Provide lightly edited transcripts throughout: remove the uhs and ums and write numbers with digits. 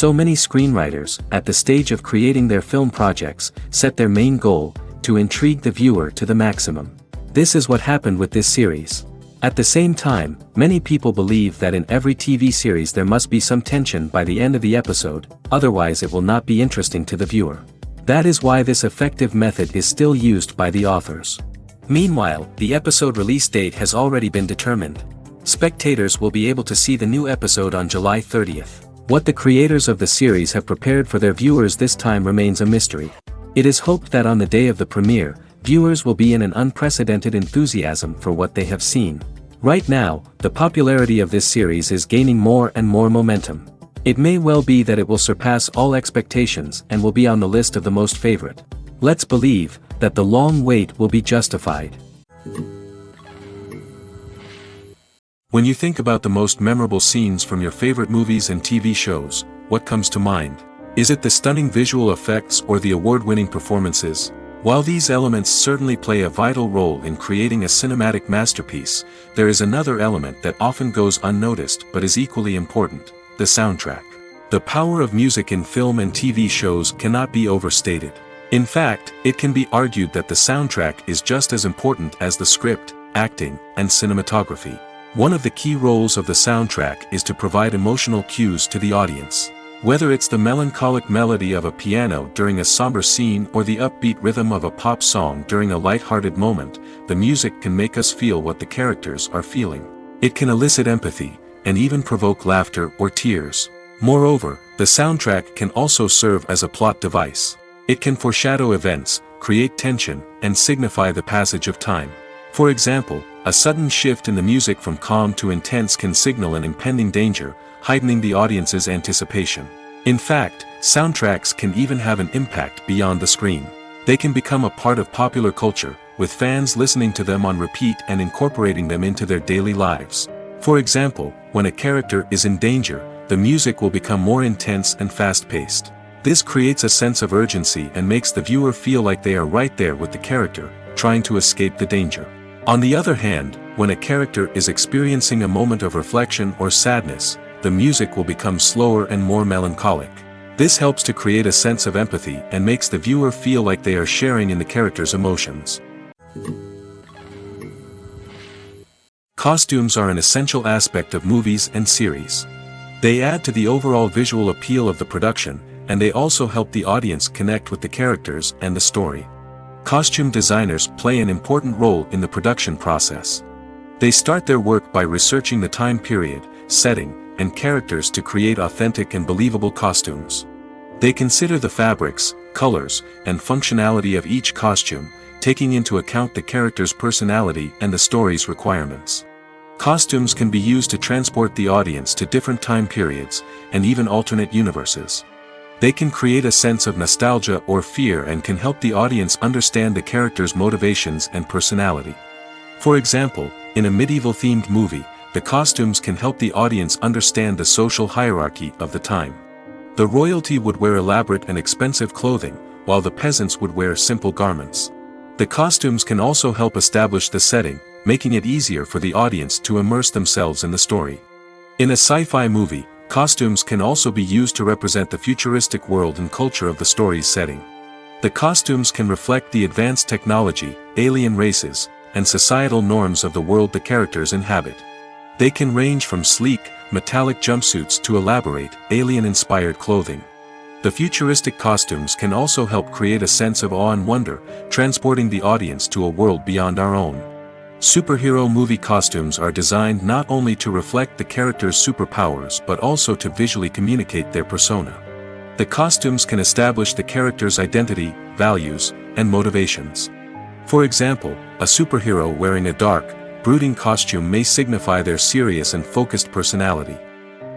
So many screenwriters, at the stage of creating their film projects, set their main goal, to intrigue the viewer to the maximum. This is what happened with this series. At the same time, many people believe that in every TV series there must be some tension by the end of the episode, otherwise it will not be interesting to the viewer. That is why this effective method is still used by the authors. Meanwhile, the episode release date has already been determined. Spectators will be able to see the new episode on July 30th. What the creators of the series have prepared for their viewers this time remains a mystery. It is hoped that on the day of the premiere, viewers will be in an unprecedented enthusiasm for what they have seen. Right now, the popularity of this series is gaining more and more momentum. It may well be that it will surpass all expectations and will be on the list of the most favorite. Let's believe that the long wait will be justified. When you think about the most memorable scenes from your favorite movies and TV shows, what comes to mind? Is it the stunning visual effects or the award-winning performances? While these elements certainly play a vital role in creating a cinematic masterpiece, there is another element that often goes unnoticed but is equally important: the soundtrack. The power of music in film and TV shows cannot be overstated. In fact, it can be argued that the soundtrack is just as important as the script, acting, and cinematography. One of the key roles of the soundtrack is to provide emotional cues to the audience. Whether it's the melancholic melody of a piano during a somber scene or the upbeat rhythm of a pop song during a light-hearted moment, the music can make us feel what the characters are feeling. It can elicit empathy, and even provoke laughter or tears. Moreover, the soundtrack can also serve as a plot device. It can foreshadow events, create tension, and signify the passage of time. For example, a sudden shift in the music from calm to intense can signal an impending danger, heightening the audience's anticipation. In fact, soundtracks can even have an impact beyond the screen. They can become a part of popular culture, with fans listening to them on repeat and incorporating them into their daily lives. For example, when a character is in danger, the music will become more intense and fast-paced. This creates a sense of urgency and makes the viewer feel like they are right there with the character, trying to escape the danger. On the other hand, when a character is experiencing a moment of reflection or sadness, the music will become slower and more melancholic. This helps to create a sense of empathy and makes the viewer feel like they are sharing in the character's emotions. Costumes are an essential aspect of movies and series. They add to the overall visual appeal of the production, and they also help the audience connect with the characters and the story. Costume designers play an important role in the production process. They start their work by researching the time period, setting, and characters to create authentic and believable costumes. They consider the fabrics, colors, and functionality of each costume, taking into account the character's personality and the story's requirements. Costumes can be used to transport the audience to different time periods, and even alternate universes. They can create a sense of nostalgia or fear and can help the audience understand the character's motivations and personality. For example, in a medieval-themed movie, the costumes can help the audience understand the social hierarchy of the time. The royalty would wear elaborate and expensive clothing, while the peasants would wear simple garments. The costumes can also help establish the setting, making it easier for the audience to immerse themselves in the story. In a sci-fi movie, costumes can also be used to represent the futuristic world and culture of the story's setting. The costumes can reflect the advanced technology, alien races, and societal norms of the world the characters inhabit. They can range from sleek, metallic jumpsuits to elaborate, alien-inspired clothing. The futuristic costumes can also help create a sense of awe and wonder, transporting the audience to a world beyond our own. Superhero movie costumes are designed not only to reflect the character's superpowers but also to visually communicate their persona. The costumes can establish the character's identity, values, and motivations. For example, a superhero wearing a dark, brooding costume may signify their serious and focused personality.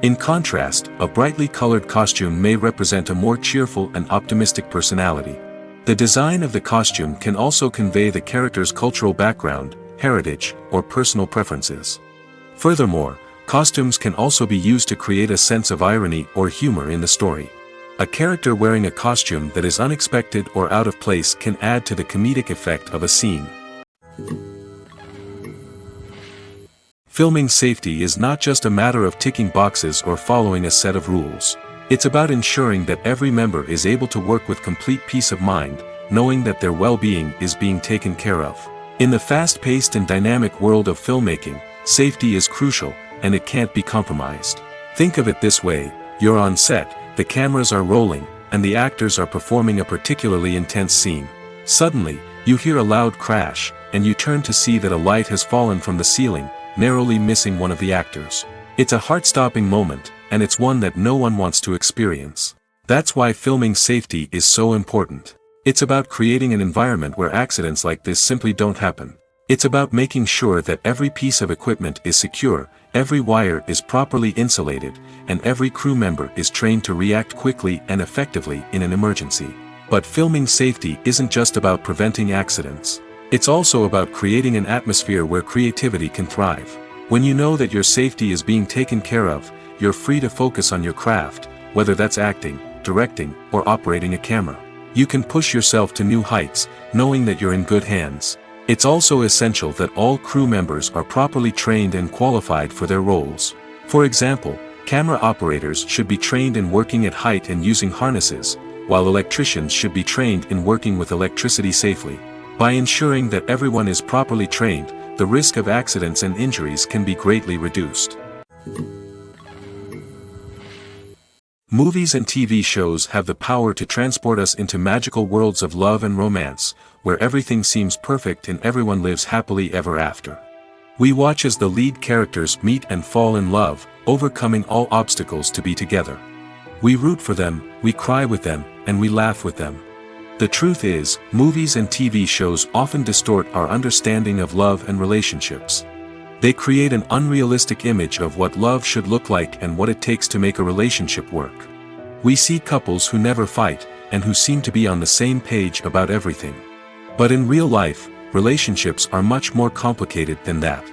In contrast, a brightly colored costume may represent a more cheerful and optimistic personality. The design of the costume can also convey the character's cultural background, heritage, or personal preferences. Furthermore, costumes can also be used to create a sense of irony or humor in the story. A character wearing a costume that is unexpected or out of place can add to the comedic effect of a scene. Filming safety is not just a matter of ticking boxes or following a set of rules. It's about ensuring that every member is able to work with complete peace of mind, knowing that their well-being is being taken care of. In the fast-paced and dynamic world of filmmaking, safety is crucial, and it can't be compromised. Think of it this way: you're on set, the cameras are rolling, and the actors are performing a particularly intense scene. Suddenly, you hear a loud crash, and you turn to see that a light has fallen from the ceiling, narrowly missing one of the actors. It's a heart-stopping moment, and it's one that no one wants to experience. That's why filming safety is so important. It's about creating an environment where accidents like this simply don't happen. It's about making sure that every piece of equipment is secure, every wire is properly insulated, and every crew member is trained to react quickly and effectively in an emergency. But filming safety isn't just about preventing accidents. It's also about creating an atmosphere where creativity can thrive. When you know that your safety is being taken care of, you're free to focus on your craft, whether that's acting, directing, or operating a camera. You can push yourself to new heights, knowing that you're in good hands. It's also essential that all crew members are properly trained and qualified for their roles. For example, camera operators should be trained in working at height and using harnesses, while electricians should be trained in working with electricity safely. By ensuring that everyone is properly trained, the risk of accidents and injuries can be greatly reduced. Movies and TV shows have the power to transport us into magical worlds of love and romance, where everything seems perfect and everyone lives happily ever after. We watch as the lead characters meet and fall in love, overcoming all obstacles to be together. We root for them, we cry with them, and we laugh with them. The truth is, movies and TV shows often distort our understanding of love and relationships. They create an unrealistic image of what love should look like and what it takes to make a relationship work. We see couples who never fight, and who seem to be on the same page about everything. But in real life, relationships are much more complicated than that.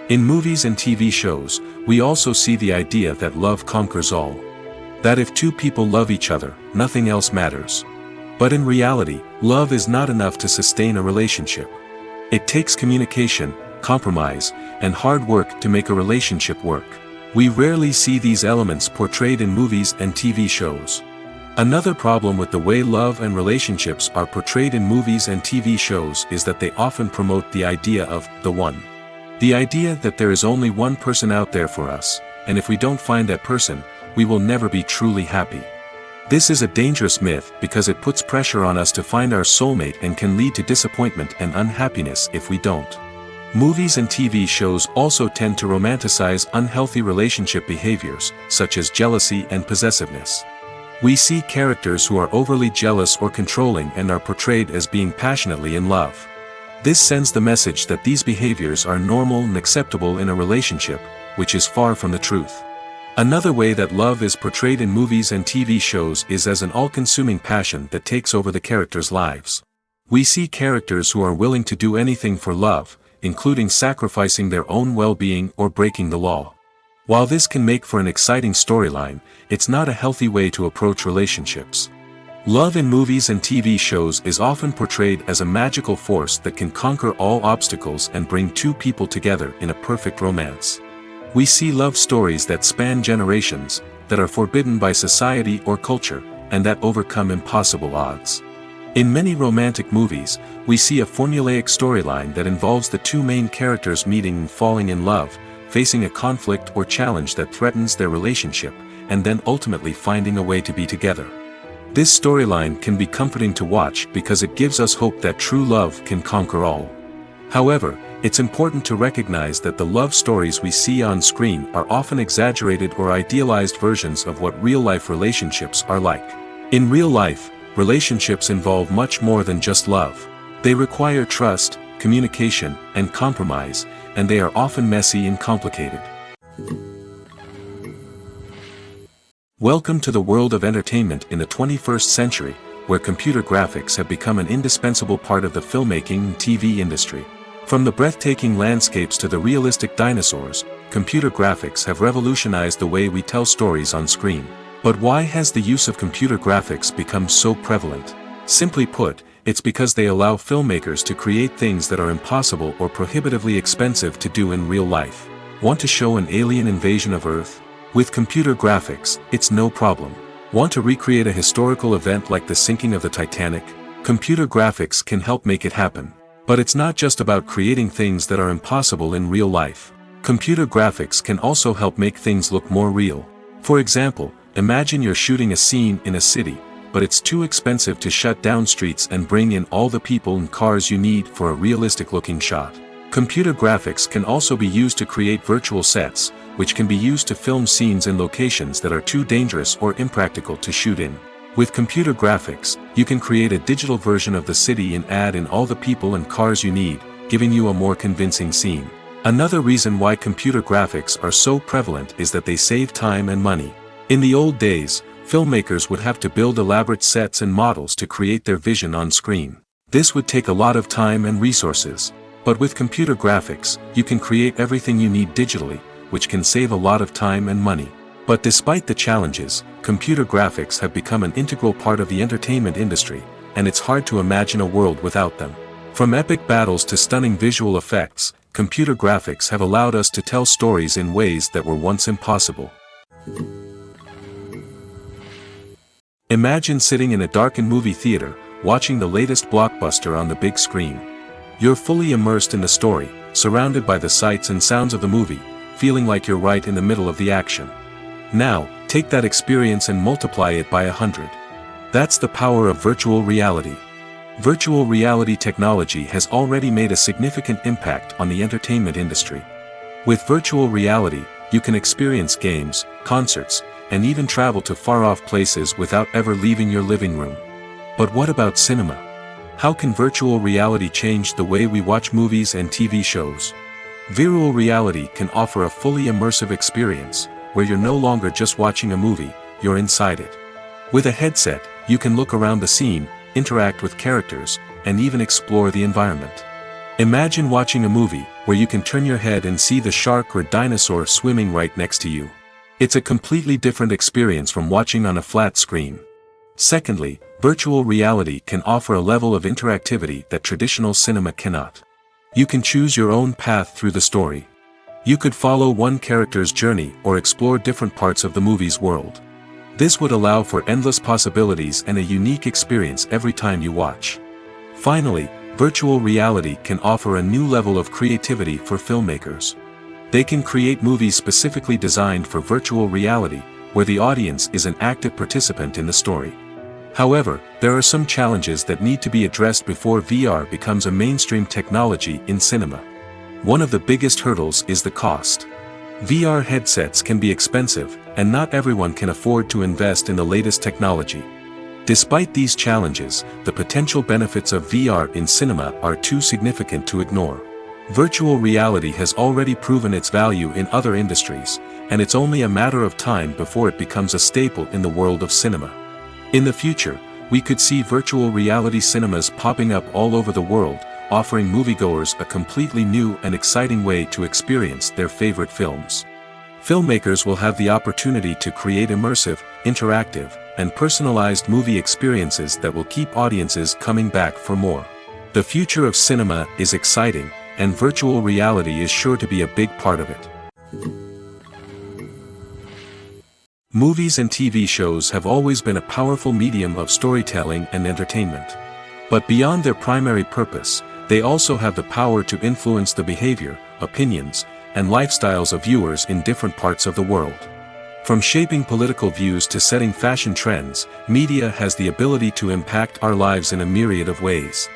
In movies and TV shows, we also see the idea that love conquers all. That if two people love each other, nothing else matters. But in reality, love is not enough to sustain a relationship. It takes communication, compromise, and hard work to make a relationship work. We rarely see these elements portrayed in movies and TV shows. Another problem with the way love and relationships are portrayed in movies and TV shows is that they often promote the idea of the one. The idea that there is only one person out there for us, and if we don't find that person, we will never be truly happy. This is a dangerous myth because it puts pressure on us to find our soulmate and can lead to disappointment and unhappiness if we don't. Movies and TV shows also tend to romanticize unhealthy relationship behaviors, such as jealousy and possessiveness. We see characters who are overly jealous or controlling and are portrayed as being passionately in love. This sends the message that these behaviors are normal and acceptable in a relationship, which is far from the truth. Another way that love is portrayed in movies and TV shows is as an all-consuming passion that takes over the characters' lives. We see characters who are willing to do anything for love, including sacrificing their own well-being or breaking the law. While this can make for an exciting storyline, it's not a healthy way to approach relationships. Love in movies and TV shows is often portrayed as a magical force that can conquer all obstacles and bring two people together in a perfect romance. We see love stories that span generations, that are forbidden by society or culture, and that overcome impossible odds. In many romantic movies, we see a formulaic storyline that involves the two main characters meeting and falling in love, facing a conflict or challenge that threatens their relationship, and then ultimately finding a way to be together. This storyline can be comforting to watch because it gives us hope that true love can conquer all. However, it's important to recognize that the love stories we see on screen are often exaggerated or idealized versions of what real-life relationships are like. In real life, relationships involve much more than just love. They require trust, communication, and compromise, and they are often messy and complicated. Welcome to the world of entertainment in the 21st century, where computer graphics have become an indispensable part of the filmmaking and TV industry. From the breathtaking landscapes to the realistic dinosaurs, computer graphics have revolutionized the way we tell stories on screen. But why has the use of computer graphics become so prevalent? Simply put, it's because they allow filmmakers to create things that are impossible or prohibitively expensive to do in real life. Want to show an alien invasion of Earth? With computer graphics, it's no problem. Want to recreate a historical event like the sinking of the Titanic? Computer graphics can help make it happen. But it's not just about creating things that are impossible in real life. Computer graphics can also help make things look more real. For example, imagine you're shooting a scene in a city, but it's too expensive to shut down streets and bring in all the people and cars you need for a realistic-looking shot. Computer graphics can also be used to create virtual sets, which can be used to film scenes in locations that are too dangerous or impractical to shoot in. With computer graphics, you can create a digital version of the city and add in all the people and cars you need, giving you a more convincing scene. Another reason why computer graphics are so prevalent is that they save time and money. In the old days, filmmakers would have to build elaborate sets and models to create their vision on screen. This would take a lot of time and resources. But with computer graphics, you can create everything you need digitally, which can save a lot of time and money. But despite the challenges, computer graphics have become an integral part of the entertainment industry, and it's hard to imagine a world without them. From epic battles to stunning visual effects, computer graphics have allowed us to tell stories in ways that were once impossible. Imagine sitting in a darkened movie theater, watching the latest blockbuster on the big screen. You're fully immersed in the story, surrounded by the sights and sounds of the movie, feeling like you're right in the middle of the action. Now, take that experience and multiply it by 100. That's the power of virtual reality. Virtual reality technology has already made a significant impact on the entertainment industry. With virtual reality, you can experience games, concerts, and even travel to far-off places without ever leaving your living room. But what about cinema? How can virtual reality change the way we watch movies and TV shows? Virtual reality can offer a fully immersive experience, where you're no longer just watching a movie, you're inside it. With a headset, you can look around the scene, interact with characters, and even explore the environment. Imagine watching a movie, where you can turn your head and see the shark or dinosaur swimming right next to you. It's a completely different experience from watching on a flat screen. Secondly, virtual reality can offer a level of interactivity that traditional cinema cannot. You can choose your own path through the story. You could follow one character's journey or explore different parts of the movie's world. This would allow for endless possibilities and a unique experience every time you watch. Finally, virtual reality can offer a new level of creativity for filmmakers. They can create movies specifically designed for virtual reality, where the audience is an active participant in the story. However, there are some challenges that need to be addressed before VR becomes a mainstream technology in cinema. One of the biggest hurdles is the cost. VR headsets can be expensive, and not everyone can afford to invest in the latest technology. Despite these challenges, the potential benefits of VR in cinema are too significant to ignore. Virtual reality has already proven its value in other industries, and it's only a matter of time before it becomes a staple in the world of cinema. In the future, we could see virtual reality cinemas popping up all over the world, offering moviegoers a completely new and exciting way to experience their favorite films. Filmmakers will have the opportunity to create immersive, interactive, and personalized movie experiences that will keep audiences coming back for more. The future of cinema is exciting, and virtual reality is sure to be a big part of it. Movies and TV shows have always been a powerful medium of storytelling and entertainment. But beyond their primary purpose, they also have the power to influence the behavior, opinions, and lifestyles of viewers in different parts of the world. From shaping political views to setting fashion trends, media has the ability to impact our lives in a myriad of ways.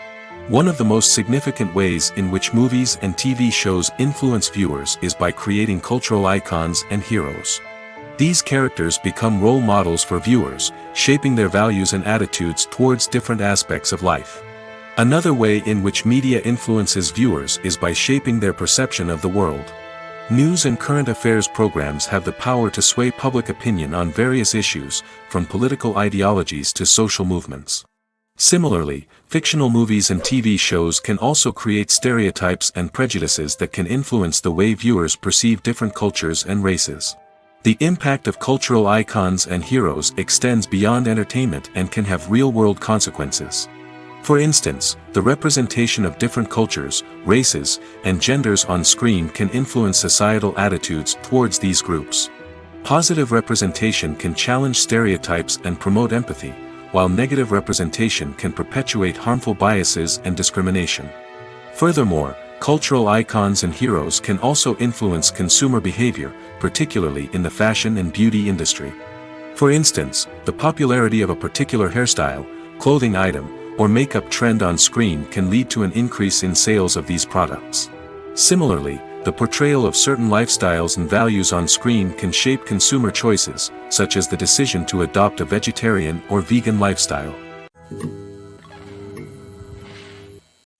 One of the most significant ways in which movies and TV shows influence viewers is by creating cultural icons and heroes. These characters become role models for viewers, shaping their values and attitudes towards different aspects of life. Another way in which media influences viewers is by shaping their perception of the world. News and current affairs programs have the power to sway public opinion on various issues, from political ideologies to social movements. Similarly, fictional movies and TV shows can also create stereotypes and prejudices that can influence the way viewers perceive different cultures and races. The impact of cultural icons and heroes extends beyond entertainment and can have real-world consequences. For instance, the representation of different cultures, races, and genders on screen can influence societal attitudes towards these groups. Positive representation can challenge stereotypes and promote empathy, while negative representation can perpetuate harmful biases and discrimination. Furthermore, cultural icons and heroes can also influence consumer behavior, particularly in the fashion and beauty industry. For instance, the popularity of a particular hairstyle, clothing item, or makeup trend on screen can lead to an increase in sales of these products. Similarly, the portrayal of certain lifestyles and values on screen can shape consumer choices, such as the decision to adopt a vegetarian or vegan lifestyle.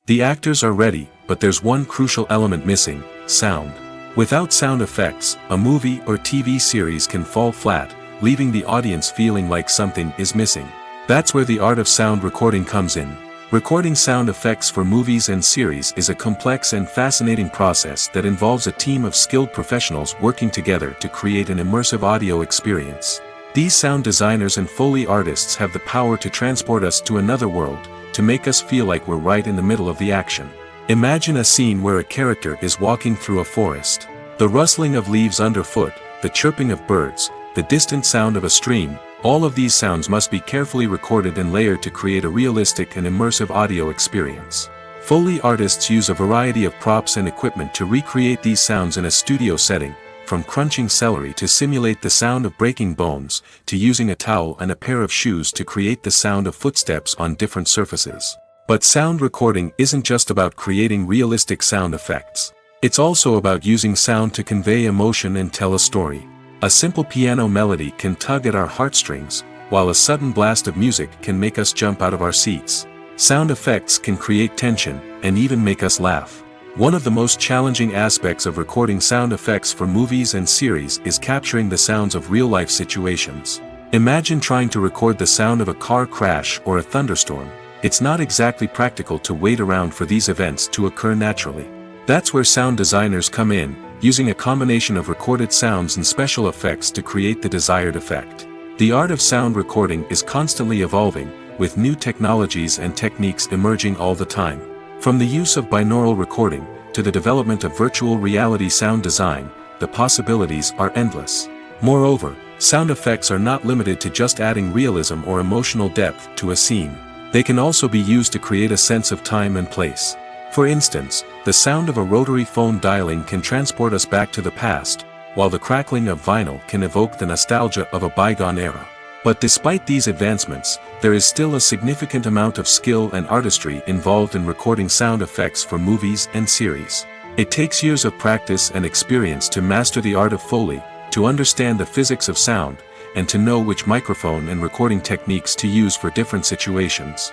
The actors are ready, but there's one crucial element missing: sound. Without sound effects, a movie or TV series can fall flat, leaving the audience feeling like something is missing. That's where the art of sound recording comes in. Recording sound effects for movies and series is a complex and fascinating process that involves a team of skilled professionals working together to create an immersive audio experience. These sound designers and Foley artists have the power to transport us to another world, to make us feel like we're right in the middle of the action. Imagine a scene where a character is walking through a forest. The rustling of leaves underfoot, the chirping of birds, the distant sound of a stream, all of these sounds must be carefully recorded and layered to create a realistic and immersive audio experience. Foley artists use a variety of props and equipment to recreate these sounds in a studio setting, from crunching celery to simulate the sound of breaking bones, to using a towel and a pair of shoes to create the sound of footsteps on different surfaces. But sound recording isn't just about creating realistic sound effects. It's also about using sound to convey emotion and tell a story. A simple piano melody can tug at our heartstrings, while a sudden blast of music can make us jump out of our seats. Sound effects can create tension, and even make us laugh. One of the most challenging aspects of recording sound effects for movies and series is capturing the sounds of real-life situations. Imagine trying to record the sound of a car crash or a thunderstorm. It's not exactly practical to wait around for these events to occur naturally. That's where sound designers come in, using a combination of recorded sounds and special effects to create the desired effect. The art of sound recording is constantly evolving, with new technologies and techniques emerging all the time. From the use of binaural recording, to the development of virtual reality sound design, the possibilities are endless. Moreover, sound effects are not limited to just adding realism or emotional depth to a scene. They can also be used to create a sense of time and place. For instance, the sound of a rotary phone dialing can transport us back to the past, while the crackling of vinyl can evoke the nostalgia of a bygone era. But despite these advancements, there is still a significant amount of skill and artistry involved in recording sound effects for movies and series. It takes years of practice and experience to master the art of Foley, to understand the physics of sound, and to know which microphone and recording techniques to use for different situations.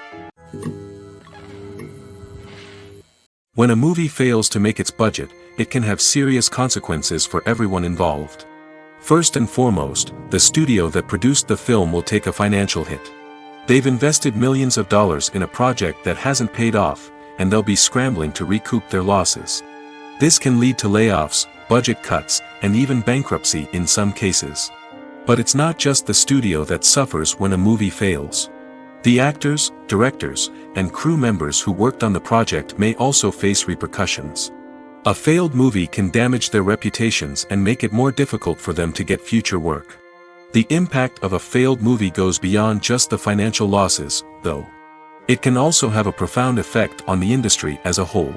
When a movie fails to make its budget, it can have serious consequences for everyone involved. First and foremost, the studio that produced the film will take a financial hit. They've invested millions of dollars in a project that hasn't paid off, and they'll be scrambling to recoup their losses. This can lead to layoffs, budget cuts, and even bankruptcy in some cases. But it's not just the studio that suffers when a movie fails. The actors, directors, and crew members who worked on the project may also face repercussions. A failed movie can damage their reputations and make it more difficult for them to get future work. The impact of a failed movie goes beyond just the financial losses, though. It can also have a profound effect on the industry as a whole.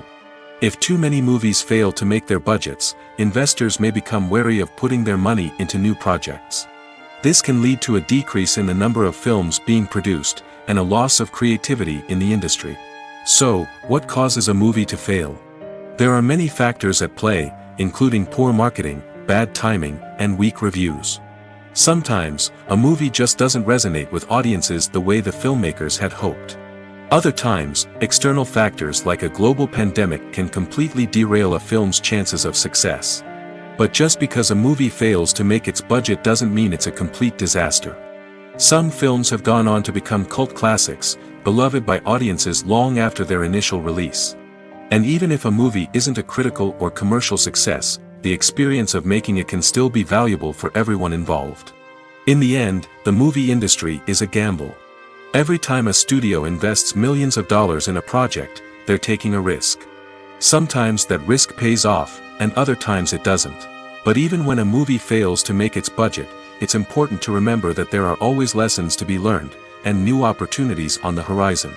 If too many movies fail to make their budgets, investors may become wary of putting their money into new projects. This can lead to a decrease in the number of films being produced, and a loss of creativity in the industry. So, what causes a movie to fail? There are many factors at play, including poor marketing, bad timing, and weak reviews. Sometimes, a movie just doesn't resonate with audiences the way the filmmakers had hoped. Other times, external factors like a global pandemic can completely derail a film's chances of success. But just because a movie fails to make its budget doesn't mean it's a complete disaster. Some films have gone on to become cult classics, beloved by audiences long after their initial release. And even if a movie isn't a critical or commercial success, the experience of making it can still be valuable for everyone involved. In the end, the movie industry is a gamble. Every time a studio invests millions of dollars in a project, they're taking a risk. Sometimes that risk pays off, and other times it doesn't. But even when a movie fails to make its budget, it's important to remember that there are always lessons to be learned, and new opportunities on the horizon.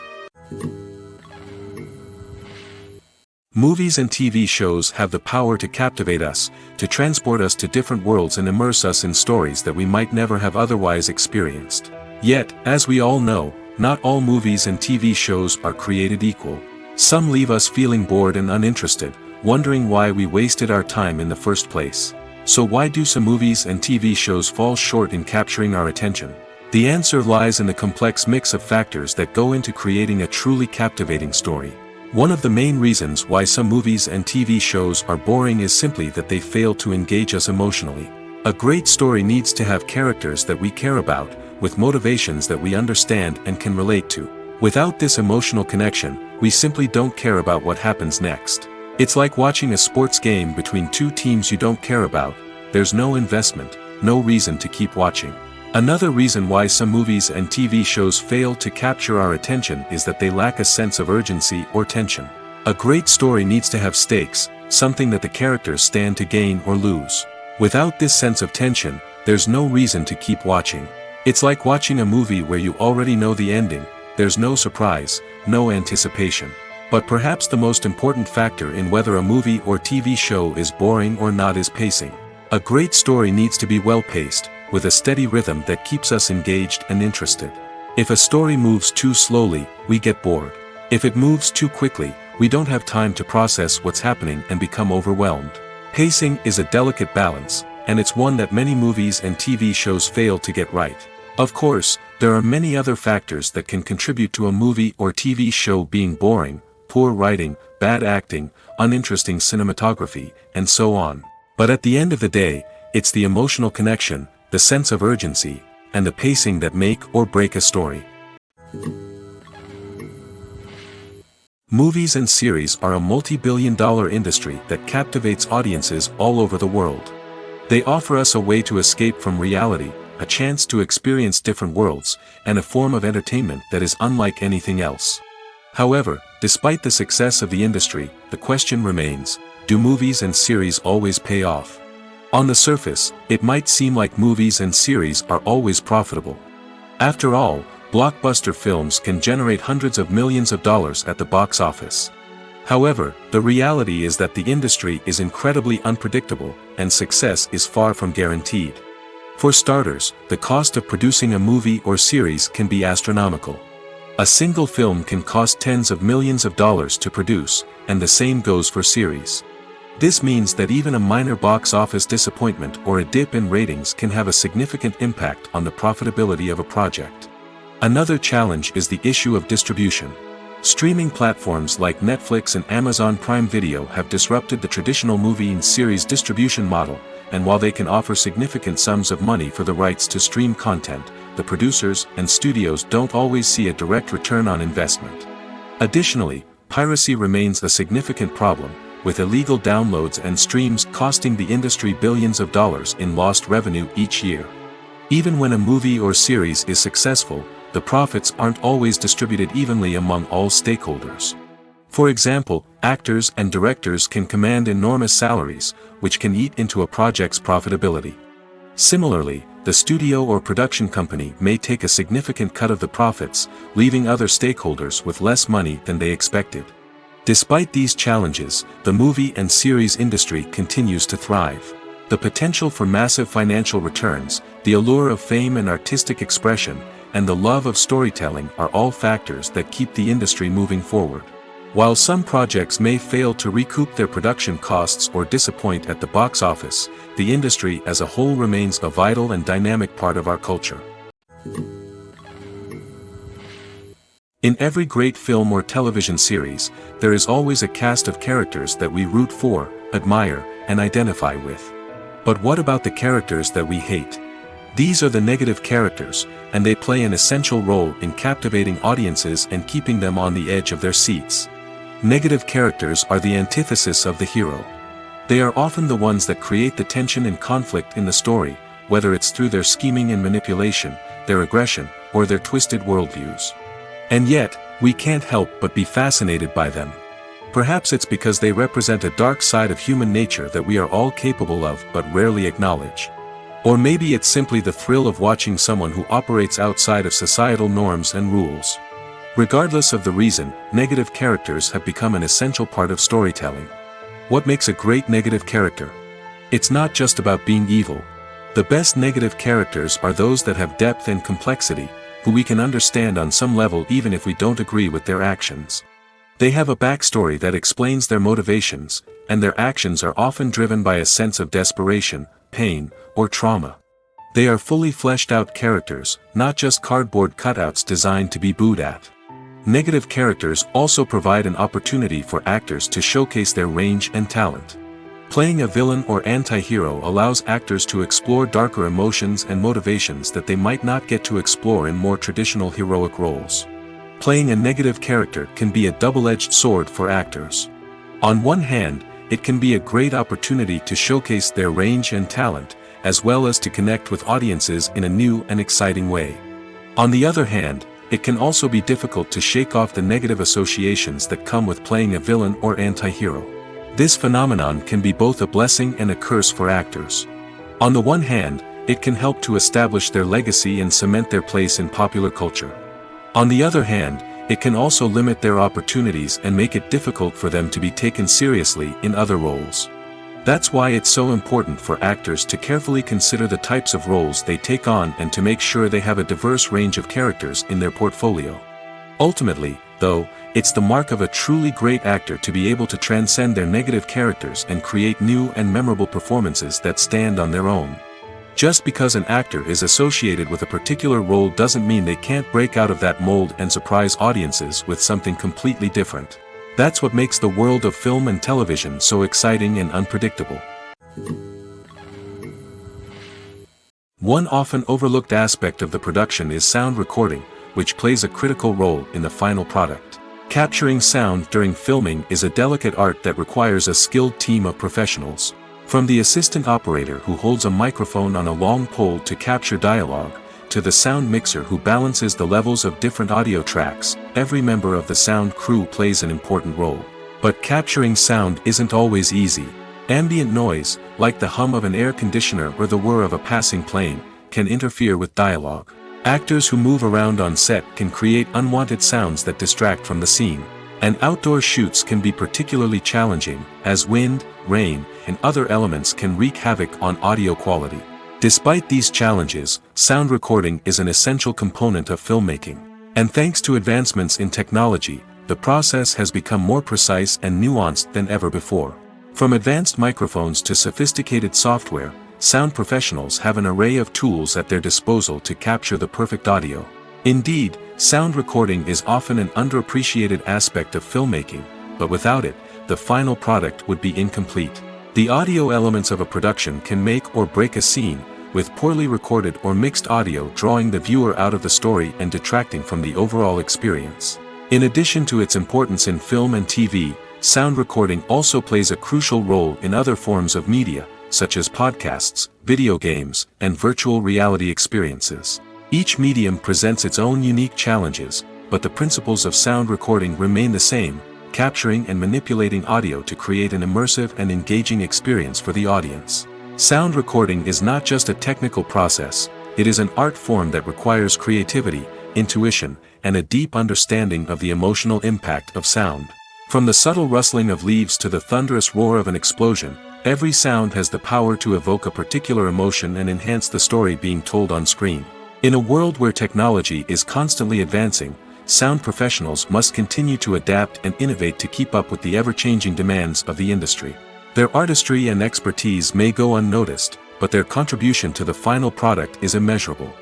Movies and TV shows have the power to captivate us, to transport us to different worlds and immerse us in stories that we might never have otherwise experienced. Yet, as we all know, not all movies and TV shows are created equal. Some leave us feeling bored and uninterested, wondering why we wasted our time in the first place. So why do some movies and TV shows fall short in capturing our attention? The answer lies in the complex mix of factors that go into creating a truly captivating story. One of the main reasons why some movies and TV shows are boring is simply that they fail to engage us emotionally. A great story needs to have characters that we care about, with motivations that we understand and can relate to. Without this emotional connection, we simply don't care about what happens next. It's like watching a sports game between two teams you don't care about. There's no investment, no reason to keep watching. Another reason why some movies and TV shows fail to capture our attention is that they lack a sense of urgency or tension. A great story needs to have stakes, something that the characters stand to gain or lose. Without this sense of tension, there's no reason to keep watching. It's like watching a movie where you already know the ending. There's no surprise, no anticipation. But perhaps the most important factor in whether a movie or TV show is boring or not is pacing. A great story needs to be well-paced, with a steady rhythm that keeps us engaged and interested. If a story moves too slowly, we get bored. If it moves too quickly, we don't have time to process what's happening and become overwhelmed. Pacing is a delicate balance, and it's one that many movies and TV shows fail to get right. Of course, there are many other factors that can contribute to a movie or TV show being boring: poor writing, bad acting, uninteresting cinematography, and so on. But at the end of the day, it's the emotional connection, the sense of urgency, and the pacing that make or break a story. Movies and series are a multi-billion-dollar industry that captivates audiences all over the world. They offer us a way to escape from reality, a chance to experience different worlds, and a form of entertainment that is unlike anything else. However, despite the success of the industry, the question remains: do movies and series always pay off? On the surface, it might seem like movies and series are always profitable. After all, blockbuster films can generate hundreds of millions of dollars at the box office. However, the reality is that the industry is incredibly unpredictable, and success is far from guaranteed. For starters, the cost of producing a movie or series can be astronomical. A single film can cost tens of millions of dollars to produce, and the same goes for series. This means that even a minor box office disappointment or a dip in ratings can have a significant impact on the profitability of a project. Another challenge is the issue of distribution. Streaming platforms like Netflix and Amazon Prime Video have disrupted the traditional movie and series distribution model, and while they can offer significant sums of money for the rights to stream content, the producers and studios don't always see a direct return on investment. Additionally, piracy remains a significant problem, with illegal downloads and streams costing the industry billions of dollars in lost revenue each year. Even when a movie or series is successful, the profits aren't always distributed evenly among all stakeholders. For example, actors and directors can command enormous salaries, which can eat into a project's profitability. Similarly, the studio or production company may take a significant cut of the profits, leaving other stakeholders with less money than they expected. Despite these challenges, the movie and series industry continues to thrive. The potential for massive financial returns, the allure of fame and artistic expression, and the love of storytelling are all factors that keep the industry moving forward. While some projects may fail to recoup their production costs or disappoint at the box office, the industry as a whole remains a vital and dynamic part of our culture. In every great film or television series, there is always a cast of characters that we root for, admire, and identify with. But what about the characters that we hate? These are the negative characters, and they play an essential role in captivating audiences and keeping them on the edge of their seats. Negative characters are the antithesis of the hero. They are often the ones that create the tension and conflict in the story, whether it's through their scheming and manipulation, their aggression, or their twisted worldviews. And yet, we can't help but be fascinated by them. Perhaps it's because they represent a dark side of human nature that we are all capable of but rarely acknowledge. Or maybe it's simply the thrill of watching someone who operates outside of societal norms and rules. Regardless of the reason, negative characters have become an essential part of storytelling. What makes a great negative character? It's not just about being evil. The best negative characters are those that have depth and complexity, who we can understand on some level even if we don't agree with their actions. They have a backstory that explains their motivations, and their actions are often driven by a sense of desperation, pain, or trauma. They are fully fleshed out characters, not just cardboard cutouts designed to be booed at. Negative characters also provide an opportunity for actors to showcase their range and talent. Playing a villain or anti-hero allows actors to explore darker emotions and motivations that they might not get to explore in more traditional heroic roles. Playing a negative character can be a double-edged sword for actors. On one hand, it can be a great opportunity to showcase their range and talent, as well as to connect with audiences in a new and exciting way. On the other hand, it can also be difficult to shake off the negative associations that come with playing a villain or anti-hero. This phenomenon can be both a blessing and a curse for actors. On the one hand, it can help to establish their legacy and cement their place in popular culture. On the other hand, it can also limit their opportunities and make it difficult for them to be taken seriously in other roles. That's why it's so important for actors to carefully consider the types of roles they take on and to make sure they have a diverse range of characters in their portfolio. Ultimately, though, it's the mark of a truly great actor to be able to transcend their negative characters and create new and memorable performances that stand on their own. Just because an actor is associated with a particular role doesn't mean they can't break out of that mold and surprise audiences with something completely different. That's what makes the world of film and television so exciting and unpredictable. One often overlooked aspect of the production is sound recording, which plays a critical role in the final product. Capturing sound during filming is a delicate art that requires a skilled team of professionals. From the assistant operator who holds a microphone on a long pole to capture dialogue, to the sound mixer who balances the levels of different audio tracks, every member of the sound crew plays an important role. But capturing sound isn't always easy. Ambient noise, like the hum of an air conditioner or the whir of a passing plane, can interfere with dialogue. Actors who move around on set can create unwanted sounds that distract from the scene. And outdoor shoots can be particularly challenging, as wind, rain, and other elements can wreak havoc on audio quality. Despite these challenges, sound recording is an essential component of filmmaking. And thanks to advancements in technology, the process has become more precise and nuanced than ever before. From advanced microphones to sophisticated software, sound professionals have an array of tools at their disposal to capture the perfect audio. Indeed, sound recording is often an underappreciated aspect of filmmaking, but without it, the final product would be incomplete. The audio elements of a production can make or break a scene, with poorly recorded or mixed audio drawing the viewer out of the story and detracting from the overall experience. In addition to its importance in film and TV, sound recording also plays a crucial role in other forms of media, such as podcasts, video games, and virtual reality experiences. Each medium presents its own unique challenges, but the principles of sound recording remain the same, capturing and manipulating audio to create an immersive and engaging experience for the audience. Sound recording is not just a technical process, it is an art form that requires creativity, intuition, and a deep understanding of the emotional impact of sound. From the subtle rustling of leaves to the thunderous roar of an explosion, every sound has the power to evoke a particular emotion and enhance the story being told on screen. In a world where technology is constantly advancing, sound professionals must continue to adapt and innovate to keep up with the ever-changing demands of the industry. Their artistry and expertise may go unnoticed, but their contribution to the final product is immeasurable.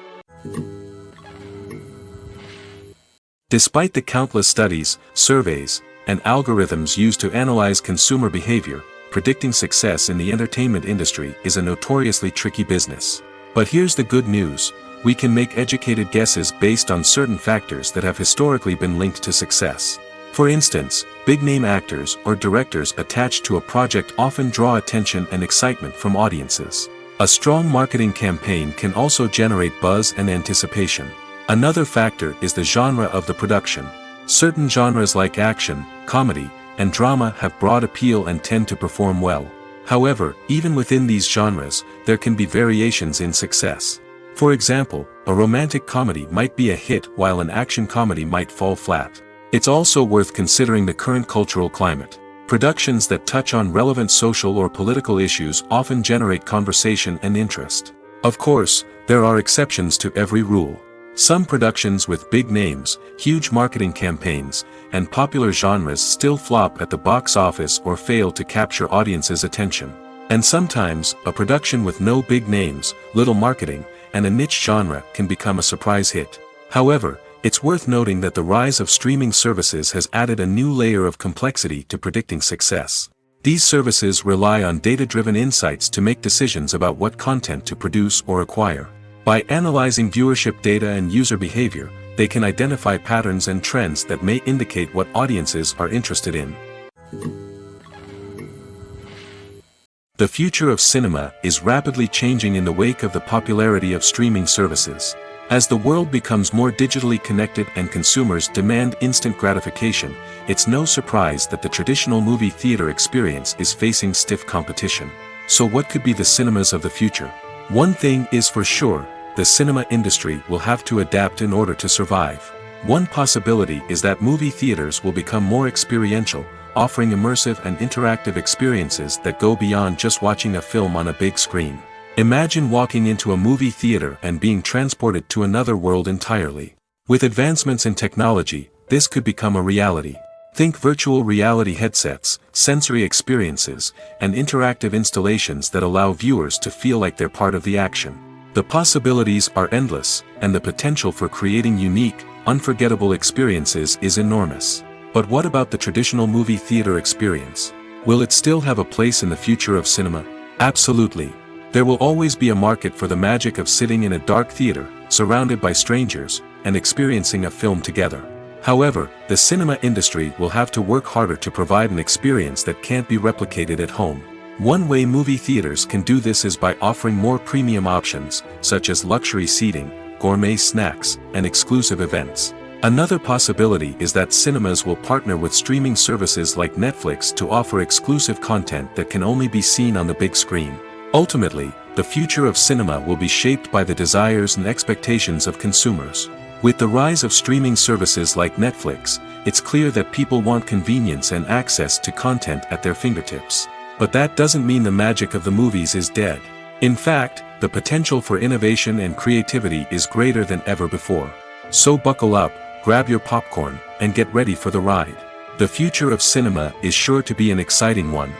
Despite the countless studies, surveys, and algorithms used to analyze consumer behavior, predicting success in the entertainment industry is a notoriously tricky business. But here's the good news. We can make educated guesses based on certain factors that have historically been linked to success. For instance, big-name actors or directors attached to a project often draw attention and excitement from audiences. A strong marketing campaign can also generate buzz and anticipation. Another factor is the genre of the production. Certain genres like action, comedy, and drama have broad appeal and tend to perform well. However, even within these genres, there can be variations in success. For example, a romantic comedy might be a hit while an action comedy might fall flat. It's also worth considering the current cultural climate. Productions that touch on relevant social or political issues often generate conversation and interest. Of course, there are exceptions to every rule. Some productions with big names, huge marketing campaigns, and popular genres still flop at the box office or fail to capture audiences' attention. And sometimes, a production with no big names, little marketing, and a niche genre can become a surprise hit. However, it's worth noting that the rise of streaming services has added a new layer of complexity to predicting success. These services rely on data-driven insights to make decisions about what content to produce or acquire. By analyzing viewership data and user behavior, they can identify patterns and trends that may indicate what audiences are interested in. The future of cinema is rapidly changing in the wake of the popularity of streaming services. As the world becomes more digitally connected and consumers demand instant gratification, it's no surprise that the traditional movie theater experience is facing stiff competition. So what could be the cinemas of the future? One thing is for sure, the cinema industry will have to adapt in order to survive. One possibility is that movie theaters will become more experiential, offering immersive and interactive experiences that go beyond just watching a film on a big screen. Imagine walking into a movie theater and being transported to another world entirely. With advancements in technology, this could become a reality. Think virtual reality headsets, sensory experiences, and interactive installations that allow viewers to feel like they're part of the action. The possibilities are endless, and the potential for creating unique, unforgettable experiences is enormous. But what about the traditional movie theater experience? Will it still have a place in the future of cinema? Absolutely. There will always be a market for the magic of sitting in a dark theater, surrounded by strangers, and experiencing a film together. However, the cinema industry will have to work harder to provide an experience that can't be replicated at home. One way movie theaters can do this is by offering more premium options, such as luxury seating, gourmet snacks, and exclusive events. Another possibility is that cinemas will partner with streaming services like Netflix to offer exclusive content that can only be seen on the big screen. Ultimately, the future of cinema will be shaped by the desires and expectations of consumers. With the rise of streaming services like Netflix, it's clear that people want convenience and access to content at their fingertips. But that doesn't mean the magic of the movies is dead. In fact, the potential for innovation and creativity is greater than ever before. So buckle up, grab your popcorn, and get ready for the ride. The future of cinema is sure to be an exciting one.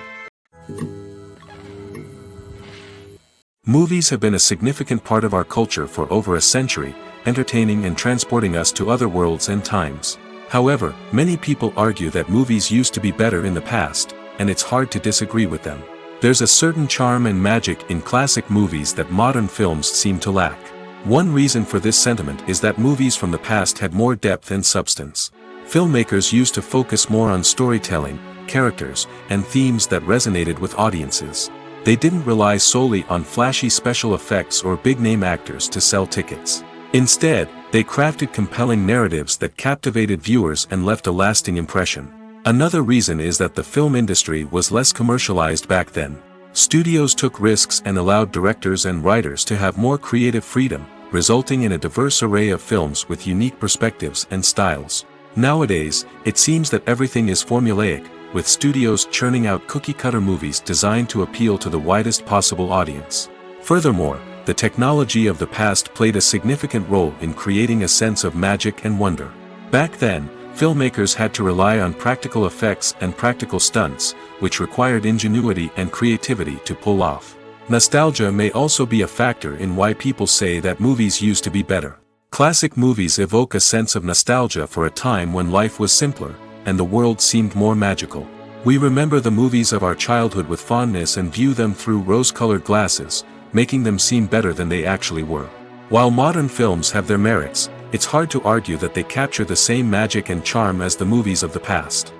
Movies have been a significant part of our culture for over a century, entertaining and transporting us to other worlds and times. However, many people argue that movies used to be better in the past, and it's hard to disagree with them. There's a certain charm and magic in classic movies that modern films seem to lack. One reason for this sentiment is that movies from the past had more depth and substance. Filmmakers used to focus more on storytelling, characters, and themes that resonated with audiences. They didn't rely solely on flashy special effects or big-name actors to sell tickets. Instead, they crafted compelling narratives that captivated viewers and left a lasting impression. Another reason is that the film industry was less commercialized back then. Studios took risks and allowed directors and writers to have more creative freedom, resulting in a diverse array of films with unique perspectives and styles. Nowadays, it seems that everything is formulaic, with studios churning out cookie-cutter movies designed to appeal to the widest possible audience. Furthermore, the technology of the past played a significant role in creating a sense of magic and wonder. Back then, filmmakers had to rely on practical effects and practical stunts, which required ingenuity and creativity to pull off. Nostalgia may also be a factor in why people say that movies used to be better. Classic movies evoke a sense of nostalgia for a time when life was simpler, and the world seemed more magical. We remember the movies of our childhood with fondness and view them through rose-colored glasses, making them seem better than they actually were. While modern films have their merits, it's hard to argue that they capture the same magic and charm as the movies of the past.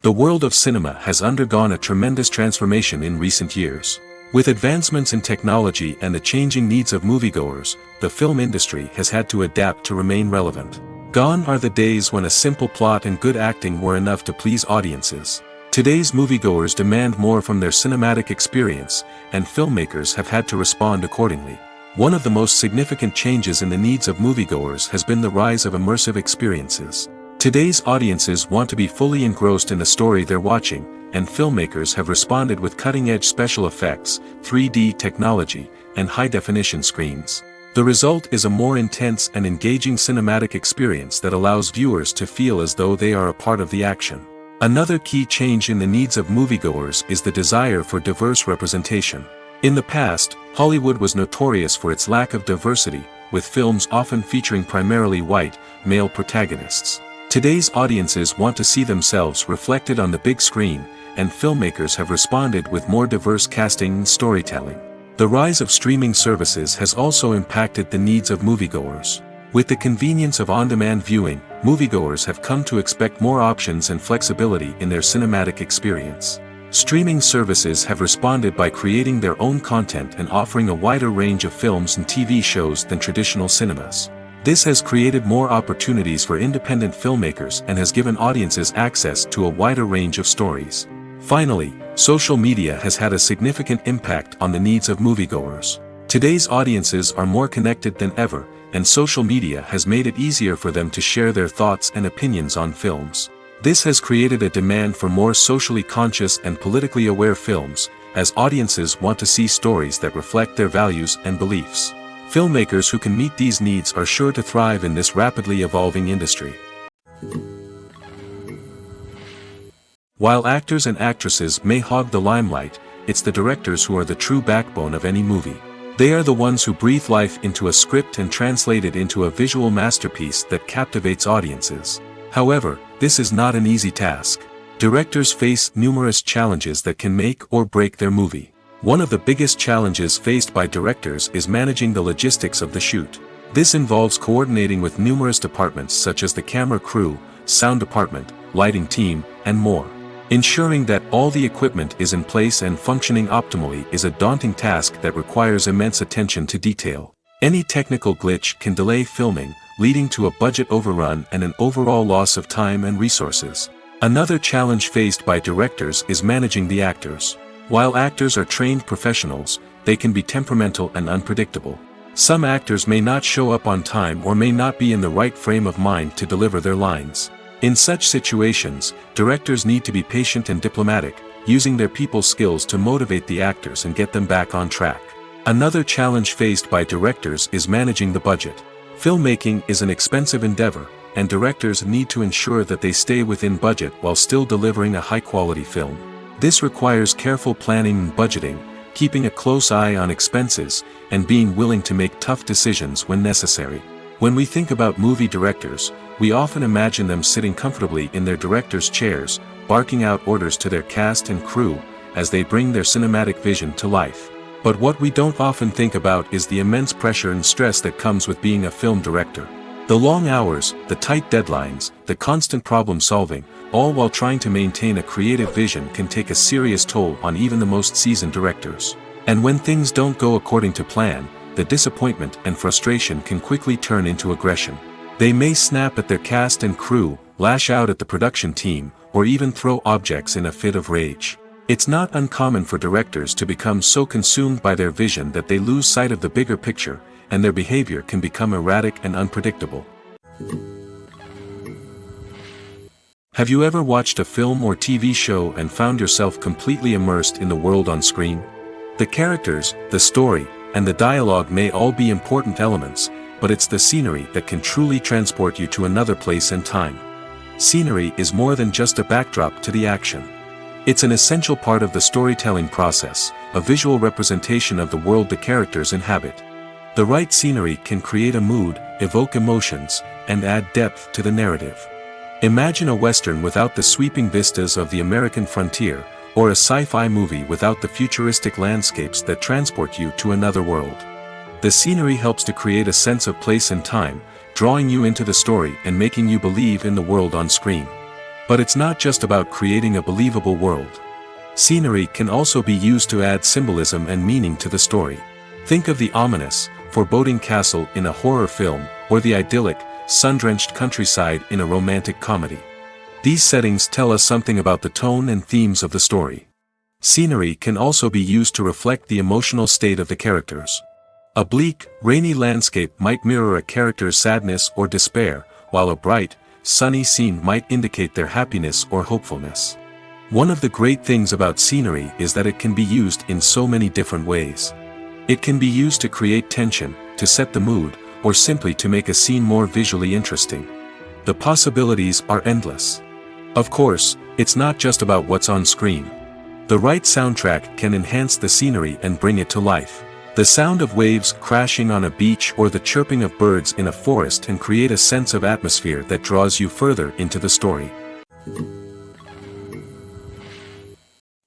The world of cinema has undergone a tremendous transformation in recent years. With advancements in technology and the changing needs of moviegoers, the film industry has had to adapt to remain relevant. Gone are the days when a simple plot and good acting were enough to please audiences. Today's moviegoers demand more from their cinematic experience, and filmmakers have had to respond accordingly. One of the most significant changes in the needs of moviegoers has been the rise of immersive experiences. Today's audiences want to be fully engrossed in the story they're watching, and filmmakers have responded with cutting-edge special effects, 3D technology, and high-definition screens. The result is a more intense and engaging cinematic experience that allows viewers to feel as though they are a part of the action. Another key change in the needs of moviegoers is the desire for diverse representation. In the past, Hollywood was notorious for its lack of diversity, with films often featuring primarily white, male protagonists. Today's audiences want to see themselves reflected on the big screen, and filmmakers have responded with more diverse casting and storytelling. The rise of streaming services has also impacted the needs of moviegoers. With the convenience of on-demand viewing, moviegoers have come to expect more options and flexibility in their cinematic experience. Streaming services have responded by creating their own content and offering a wider range of films and TV shows than traditional cinemas. This has created more opportunities for independent filmmakers and has given audiences access to a wider range of stories. Finally, social media has had a significant impact on the needs of moviegoers. Today's audiences are more connected than ever, and social media has made it easier for them to share their thoughts and opinions on films. This has created a demand for more socially conscious and politically aware films, as audiences want to see stories that reflect their values and beliefs. Filmmakers who can meet these needs are sure to thrive in this rapidly evolving industry. While actors and actresses may hog the limelight, it's the directors who are the true backbone of any movie. They are the ones who breathe life into a script and translate it into a visual masterpiece that captivates audiences. However, this is not an easy task. Directors face numerous challenges that can make or break their movie. One of the biggest challenges faced by directors is managing the logistics of the shoot. This involves coordinating with numerous departments such as the camera crew, sound department, lighting team, and more. Ensuring that all the equipment is in place and functioning optimally is a daunting task that requires immense attention to detail. Any technical glitch can delay filming, leading to a budget overrun and an overall loss of time and resources. Another challenge faced by directors is managing the actors. While actors are trained professionals, they can be temperamental and unpredictable. Some actors may not show up on time or may not be in the right frame of mind to deliver their lines. In such situations, directors need to be patient and diplomatic, using their people skills to motivate the actors and get them back on track. Another challenge faced by directors is managing the budget. Filmmaking is an expensive endeavor, and directors need to ensure that they stay within budget while still delivering a high-quality film. This requires careful planning and budgeting, keeping a close eye on expenses, and being willing to make tough decisions when necessary. When we think about movie directors, we often imagine them sitting comfortably in their director's chairs, barking out orders to their cast and crew, as they bring their cinematic vision to life. But what we don't often think about is the immense pressure and stress that comes with being a film director. The long hours, the tight deadlines, the constant problem solving, all while trying to maintain a creative vision can take a serious toll on even the most seasoned directors. And when things don't go according to plan, the disappointment and frustration can quickly turn into aggression. They may snap at their cast and crew, lash out at the production team, or even throw objects in a fit of rage. It's not uncommon for directors to become so consumed by their vision that they lose sight of the bigger picture, and their behavior can become erratic and unpredictable. Have you ever watched a film or TV show and found yourself completely immersed in the world on screen? The characters, the story, and the dialogue may all be important elements, but it's the scenery that can truly transport you to another place and time. Scenery is more than just a backdrop to the action. It's an essential part of the storytelling process, a visual representation of the world the characters inhabit. The right scenery can create a mood, evoke emotions, and add depth to the narrative. Imagine a Western without the sweeping vistas of the American frontier, or a sci-fi movie without the futuristic landscapes that transport you to another world. The scenery helps to create a sense of place and time, drawing you into the story and making you believe in the world on screen. But it's not just about creating a believable world. Scenery can also be used to add symbolism and meaning to the story. Think of the ominous, foreboding castle in a horror film, or the idyllic, sun-drenched countryside in a romantic comedy. These settings tell us something about the tone and themes of the story. Scenery can also be used to reflect the emotional state of the characters. A bleak, rainy landscape might mirror a character's sadness or despair, while a bright, sunny scene might indicate their happiness or hopefulness. One of the great things about scenery is that it can be used in so many different ways. It can be used to create tension, to set the mood, or simply to make a scene more visually interesting. The possibilities are endless. Of course, it's not just about what's on screen. The right soundtrack can enhance the scenery and bring it to life. The sound of waves crashing on a beach or the chirping of birds in a forest can create a sense of atmosphere that draws you further into the story.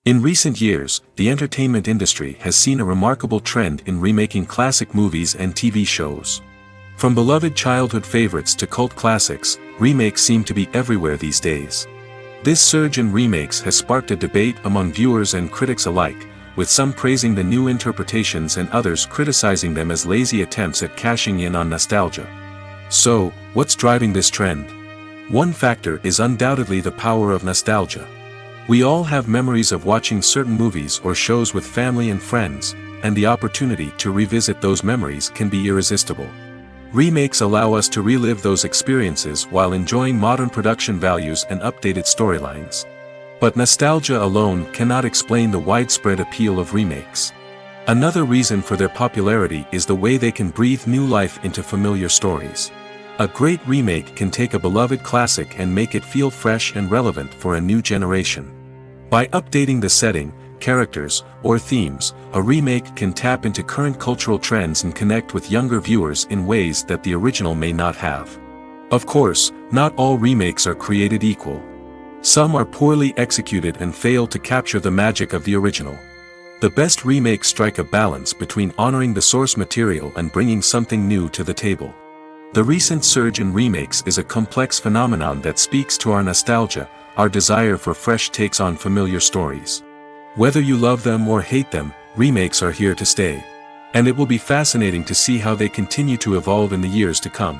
In recent years, the entertainment industry has seen a remarkable trend in remaking classic movies and TV shows. From beloved childhood favorites to cult classics, remakes seem to be everywhere these days. This surge in remakes has sparked a debate among viewers and critics alike, with some praising the new interpretations and others criticizing them as lazy attempts at cashing in on nostalgia. So, what's driving this trend? One factor is undoubtedly the power of nostalgia. We all have memories of watching certain movies or shows with family and friends, and the opportunity to revisit those memories can be irresistible. Remakes allow us to relive those experiences while enjoying modern production values and updated storylines. But nostalgia alone cannot explain the widespread appeal of remakes. Another reason for their popularity is the way they can breathe new life into familiar stories. A great remake can take a beloved classic and make it feel fresh and relevant for a new generation. By updating the setting, characters, or themes, a remake can tap into current cultural trends and connect with younger viewers in ways that the original may not have. Of course, not all remakes are created equal. Some are poorly executed and fail to capture the magic of the original. The best remakes strike a balance between honoring the source material and bringing something new to the table. The recent surge in remakes is a complex phenomenon that speaks to our nostalgia, our desire for fresh takes on familiar stories. Whether you love them or hate them, remakes are here to stay. And it will be fascinating to see how they continue to evolve in the years to come.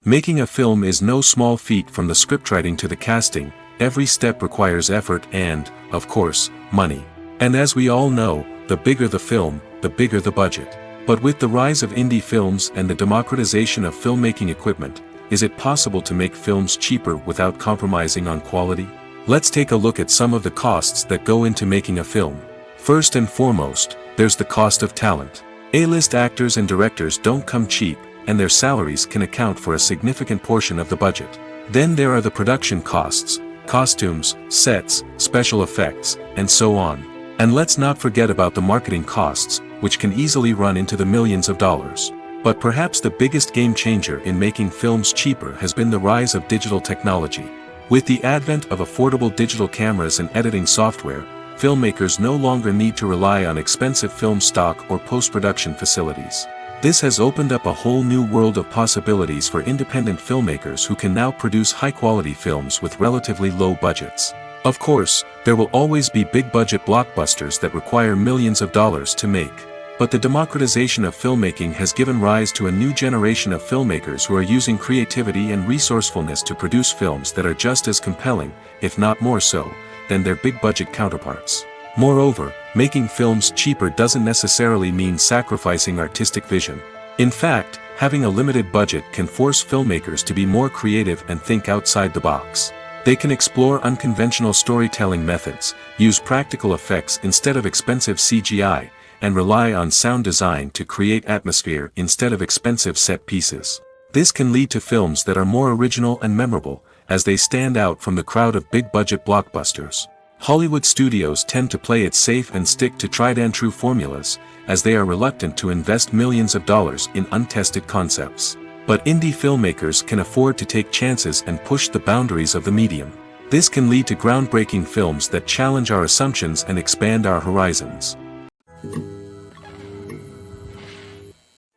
Making a film is no small feat. From the scriptwriting to the casting, every step requires effort and, of course, money. And as we all know, the bigger the film, the bigger the budget. But with the rise of indie films and the democratization of filmmaking equipment, is it possible to make films cheaper without compromising on quality? Let's take a look at some of the costs that go into making a film. First and foremost, there's the cost of talent. A-list actors and directors don't come cheap, and their salaries can account for a significant portion of the budget. Then there are the production costs, costumes, sets, special effects, and so on. And let's not forget about the marketing costs, which can easily run into the millions of dollars. But perhaps the biggest game changer in making films cheaper has been the rise of digital technology. With the advent of affordable digital cameras and editing software, filmmakers no longer need to rely on expensive film stock or post-production facilities. This has opened up a whole new world of possibilities for independent filmmakers who can now produce high-quality films with relatively low budgets. Of course, there will always be big-budget blockbusters that require millions of dollars to make. But the democratization of filmmaking has given rise to a new generation of filmmakers who are using creativity and resourcefulness to produce films that are just as compelling, if not more so, than their big-budget counterparts. Moreover, making films cheaper doesn't necessarily mean sacrificing artistic vision. In fact, having a limited budget can force filmmakers to be more creative and think outside the box. They can explore unconventional storytelling methods, use practical effects instead of expensive CGI, and rely on sound design to create atmosphere instead of expensive set pieces. This can lead to films that are more original and memorable, as they stand out from the crowd of big-budget blockbusters. Hollywood studios tend to play it safe and stick to tried-and-true formulas, as they are reluctant to invest millions of dollars in untested concepts. But indie filmmakers can afford to take chances and push the boundaries of the medium. This can lead to groundbreaking films that challenge our assumptions and expand our horizons.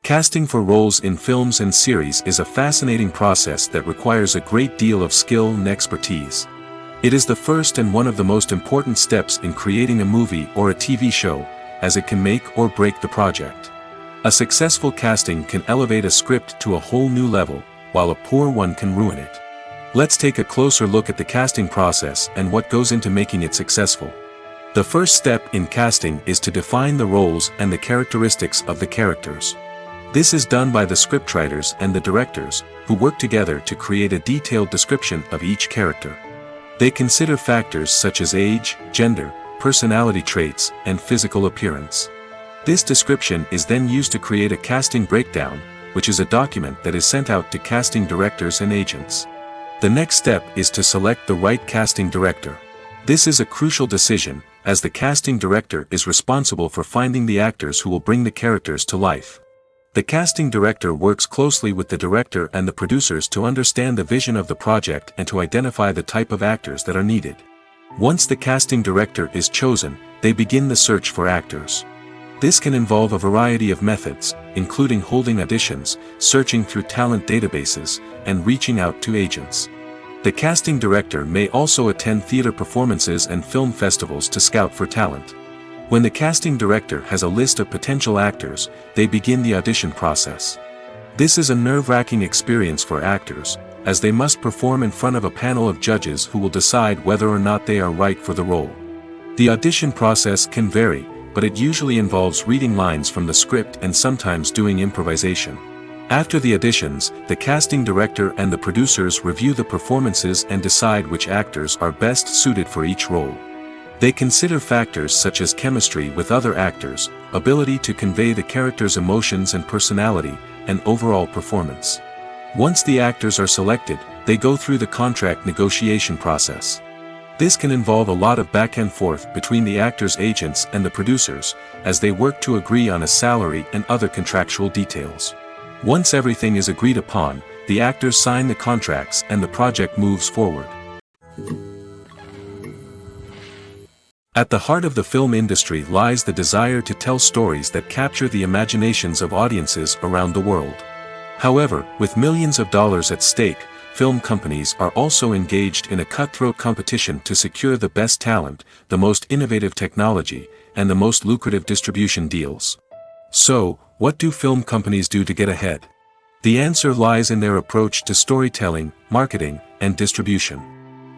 Casting for roles in films and series is a fascinating process that requires a great deal of skill and expertise. It is the first and one of the most important steps in creating a movie or a TV show, as it can make or break the project. A successful casting can elevate a script to a whole new level, while a poor one can ruin it. Let's take a closer look at the casting process and what goes into making it successful. The first step in casting is to define the roles and the characteristics of the characters. This is done by the scriptwriters and the directors, who work together to create a detailed description of each character. They consider factors such as age, gender, personality traits, and physical appearance. This description is then used to create a casting breakdown, which is a document that is sent out to casting directors and agents. The next step is to select the right casting director. This is a crucial decision, as the casting director is responsible for finding the actors who will bring the characters to life. The casting director works closely with the director and the producers to understand the vision of the project and to identify the type of actors that are needed. Once the casting director is chosen, they begin the search for actors. This can involve a variety of methods, including holding auditions, searching through talent databases, and reaching out to agents. The casting director may also attend theater performances and film festivals to scout for talent. When the casting director has a list of potential actors, they begin the audition process. This is a nerve-wracking experience for actors, as they must perform in front of a panel of judges who will decide whether or not they are right for the role. The audition process can vary, but it usually involves reading lines from the script and sometimes doing improvisation. After the auditions, the casting director and the producers review the performances and decide which actors are best suited for each role. They consider factors such as chemistry with other actors, ability to convey the character's emotions and personality, and overall performance. Once the actors are selected, they go through the contract negotiation process. This can involve a lot of back and forth between the actors' agents and the producers, as they work to agree on a salary and other contractual details. Once everything is agreed upon, the actors sign the contracts and the project moves forward. At the heart of the film industry lies the desire to tell stories that capture the imaginations of audiences around the world. However, with millions of dollars at stake, film companies are also engaged in a cutthroat competition to secure the best talent, the most innovative technology, and the most lucrative distribution deals. So, what do film companies do to get ahead? The answer lies in their approach to storytelling, marketing, and distribution.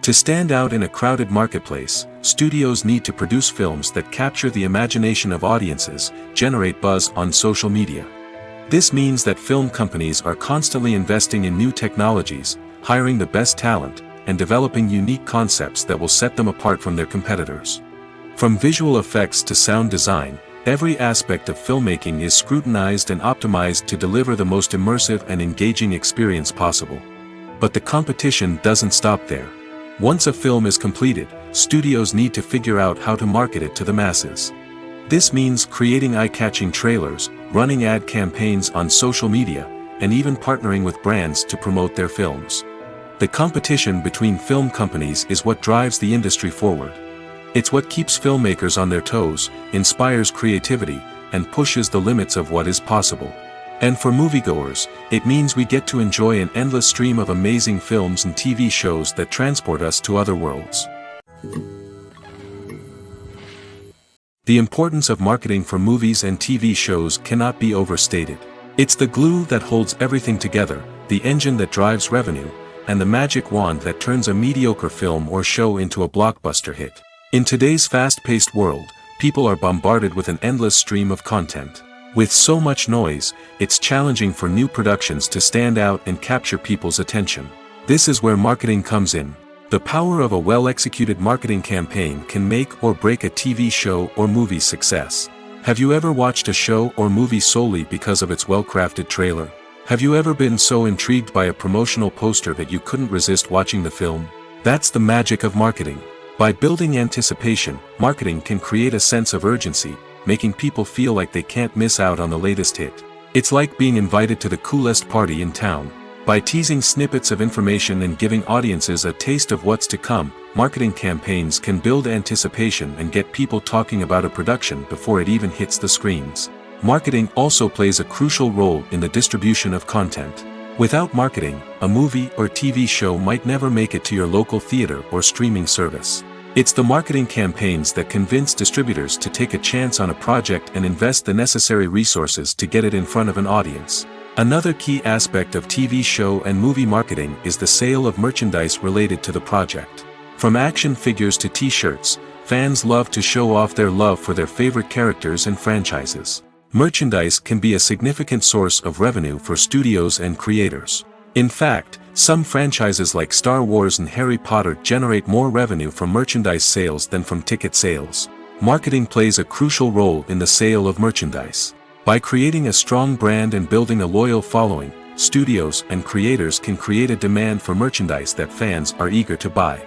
To stand out in a crowded marketplace, studios need to produce films that capture the imagination of audiences, generate buzz on social media. This means that film companies are constantly investing in new technologies, hiring the best talent, and developing unique concepts that will set them apart from their competitors. From visual effects to sound design, every aspect of filmmaking is scrutinized and optimized to deliver the most immersive and engaging experience possible. But the competition doesn't stop there. Once a film is completed, studios need to figure out how to market it to the masses. This means creating eye-catching trailers, running ad campaigns on social media, and even partnering with brands to promote their films. The competition between film companies is what drives the industry forward. It's what keeps filmmakers on their toes, inspires creativity, and pushes the limits of what is possible. And for moviegoers, it means we get to enjoy an endless stream of amazing films and TV shows that transport us to other worlds. The importance of marketing for movies and TV shows cannot be overstated. It's the glue that holds everything together, the engine that drives revenue, and the magic wand that turns a mediocre film or show into a blockbuster hit. In today's fast-paced world, people are bombarded with an endless stream of content. With so much noise, it's challenging for new productions to stand out and capture people's attention. This is where marketing comes in. The power of a well-executed marketing campaign can make or break a TV show or movie's success. Have you ever watched a show or movie solely because of its well-crafted trailer? Have you ever been so intrigued by a promotional poster that you couldn't resist watching the film? That's the magic of marketing. By building anticipation, marketing can create a sense of urgency, making people feel like they can't miss out on the latest hit. It's like being invited to the coolest party in town. By teasing snippets of information and giving audiences a taste of what's to come, marketing campaigns can build anticipation and get people talking about a production before it even hits the screens. Marketing also plays a crucial role in the distribution of content. Without marketing, a movie or TV show might never make it to your local theater or streaming service. It's the marketing campaigns that convince distributors to take a chance on a project and invest the necessary resources to get it in front of an audience. Another key aspect of TV show and movie marketing is the sale of merchandise related to the project. From action figures to t-shirts, fans love to show off their love for their favorite characters and franchises. Merchandise can be a significant source of revenue for studios and creators. In fact, some franchises like Star Wars and Harry Potter generate more revenue from merchandise sales than from ticket sales. Marketing plays a crucial role in the sale of merchandise. By creating a strong brand and building a loyal following, studios and creators can create a demand for merchandise that fans are eager to buy.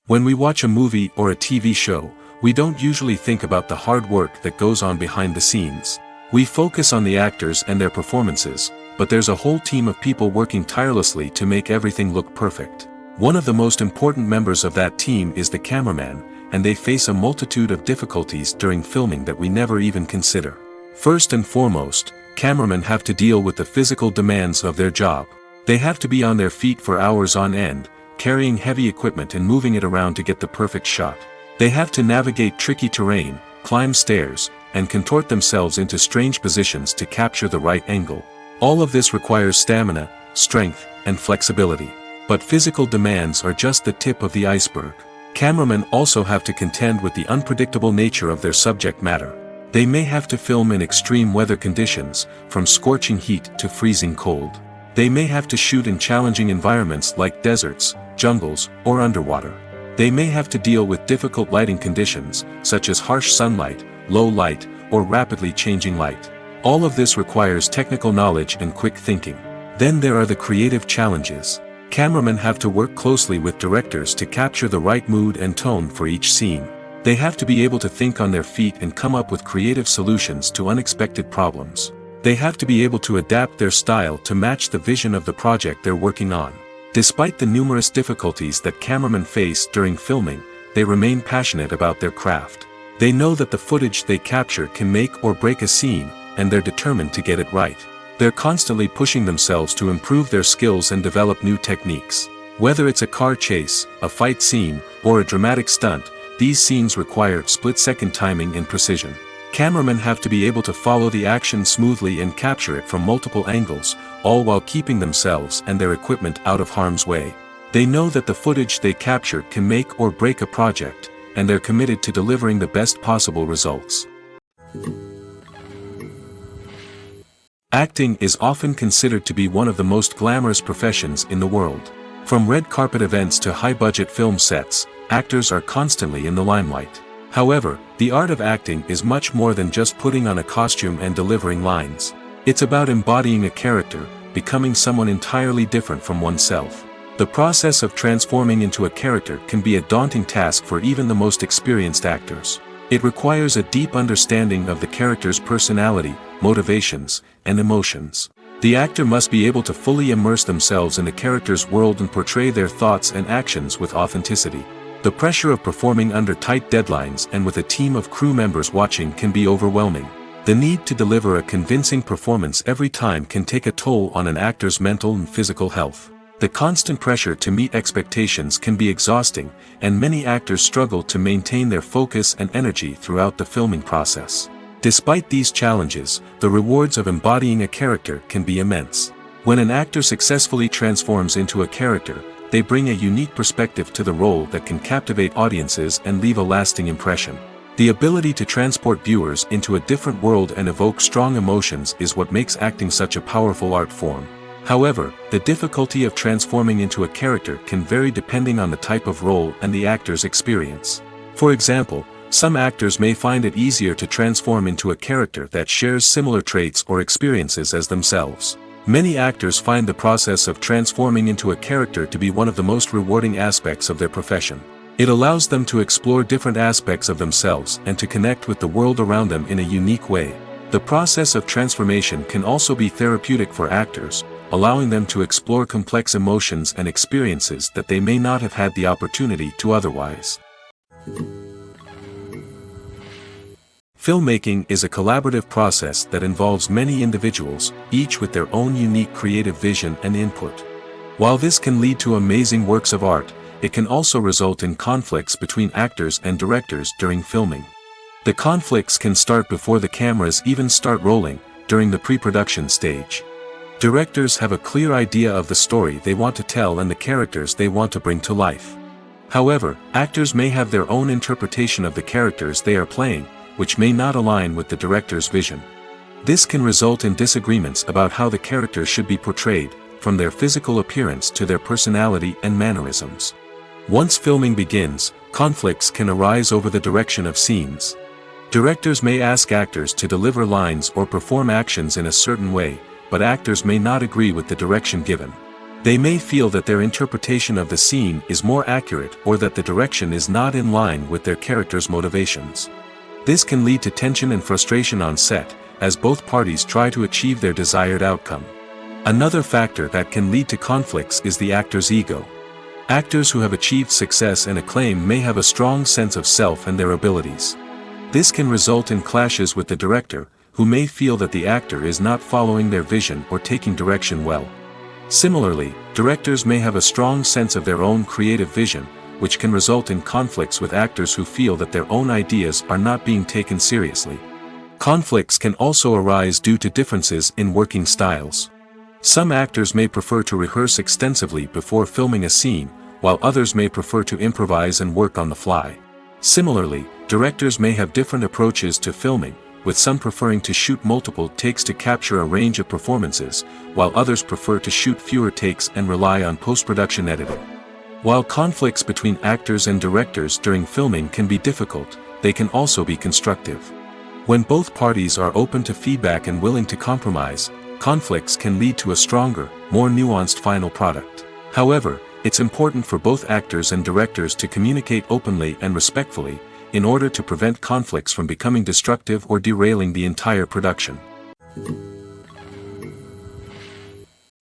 When we watch a movie or a TV show, we don't usually think about the hard work that goes on behind the scenes. We focus on the actors and their performances, but there's a whole team of people working tirelessly to make everything look perfect. One of the most important members of that team is the cameraman, and they face a multitude of difficulties during filming that we never even consider. First and foremost, cameramen have to deal with the physical demands of their job. They have to be on their feet for hours on end, carrying heavy equipment and moving it around to get the perfect shot. They have to navigate tricky terrain, climb stairs, and contort themselves into strange positions to capture the right angle. All of this requires stamina, strength, and flexibility. But physical demands are just the tip of the iceberg. Cameramen also have to contend with the unpredictable nature of their subject matter. They may have to film in extreme weather conditions, from scorching heat to freezing cold. They may have to shoot in challenging environments like deserts, jungles, or underwater. They may have to deal with difficult lighting conditions, such as harsh sunlight, low light, or rapidly changing light. All of this requires technical knowledge and quick thinking. Then there are the creative challenges. Cameramen have to work closely with directors to capture the right mood and tone for each scene. They have to be able to think on their feet and come up with creative solutions to unexpected problems. They have to be able to adapt their style to match the vision of the project they're working on. Despite the numerous difficulties that cameramen face during filming, they remain passionate about their craft. They know that the footage they capture can make or break a scene, and they're determined to get it right. They're constantly pushing themselves to improve their skills and develop new techniques. Whether it's a car chase, a fight scene, or a dramatic stunt, these scenes require split-second timing and precision. Cameramen have to be able to follow the action smoothly and capture it from multiple angles, all while keeping themselves and their equipment out of harm's way. They know that the footage they capture can make or break a project, and they're committed to delivering the best possible results. Acting is often considered to be one of the most glamorous professions in the world. From red carpet events to high-budget film sets, actors are constantly in the limelight. However, the art of acting is much more than just putting on a costume and delivering lines. It's about embodying a character, becoming someone entirely different from oneself. The process of transforming into a character can be a daunting task for even the most experienced actors. It requires a deep understanding of the character's personality, motivations, and emotions. The actor must be able to fully immerse themselves in the character's world and portray their thoughts and actions with authenticity. The pressure of performing under tight deadlines and with a team of crew members watching can be overwhelming. The need to deliver a convincing performance every time can take a toll on an actor's mental and physical health. The constant pressure to meet expectations can be exhausting, and many actors struggle to maintain their focus and energy throughout the filming process. Despite these challenges, the rewards of embodying a character can be immense. When an actor successfully transforms into a character, they bring a unique perspective to the role that can captivate audiences and leave a lasting impression. The ability to transport viewers into a different world and evoke strong emotions is what makes acting such a powerful art form. However, the difficulty of transforming into a character can vary depending on the type of role and the actor's experience. For example, some actors may find it easier to transform into a character that shares similar traits or experiences as themselves. Many actors find the process of transforming into a character to be one of the most rewarding aspects of their profession. It allows them to explore different aspects of themselves and to connect with the world around them in a unique way. The process of transformation can also be therapeutic for actors, allowing them to explore complex emotions and experiences that they may not have had the opportunity to otherwise. Filmmaking is a collaborative process that involves many individuals, each with their own unique creative vision and input. While this can lead to amazing works of art, it can also result in conflicts between actors and directors during filming. The conflicts can start before the cameras even start rolling, during the pre-production stage. Directors have a clear idea of the story they want to tell and the characters they want to bring to life. However, actors may have their own interpretation of the characters they are playing, which may not align with the director's vision. This can result in disagreements about how the characters should be portrayed, from their physical appearance to their personality and mannerisms. Once filming begins, conflicts can arise over the direction of scenes. Directors may ask actors to deliver lines or perform actions in a certain way, but actors may not agree with the direction given. They may feel that their interpretation of the scene is more accurate or that the direction is not in line with their character's motivations. This can lead to tension and frustration on set, as both parties try to achieve their desired outcome. Another factor that can lead to conflicts is the actor's ego. Actors who have achieved success and acclaim may have a strong sense of self and their abilities. This can result in clashes with the director, who may feel that the actor is not following their vision or taking direction well. Similarly, directors may have a strong sense of their own creative vision, which can result in conflicts with actors who feel that their own ideas are not being taken seriously. Conflicts can also arise due to differences in working styles. Some actors may prefer to rehearse extensively before filming a scene, while others may prefer to improvise and work on the fly. Similarly, directors may have different approaches to filming, with some preferring to shoot multiple takes to capture a range of performances, while others prefer to shoot fewer takes and rely on post-production editing. While conflicts between actors and directors during filming can be difficult, they can also be constructive. When both parties are open to feedback and willing to compromise, conflicts can lead to a stronger, more nuanced final product. However, it's important for both actors and directors to communicate openly and respectfully, in order to prevent conflicts from becoming destructive or derailing the entire production.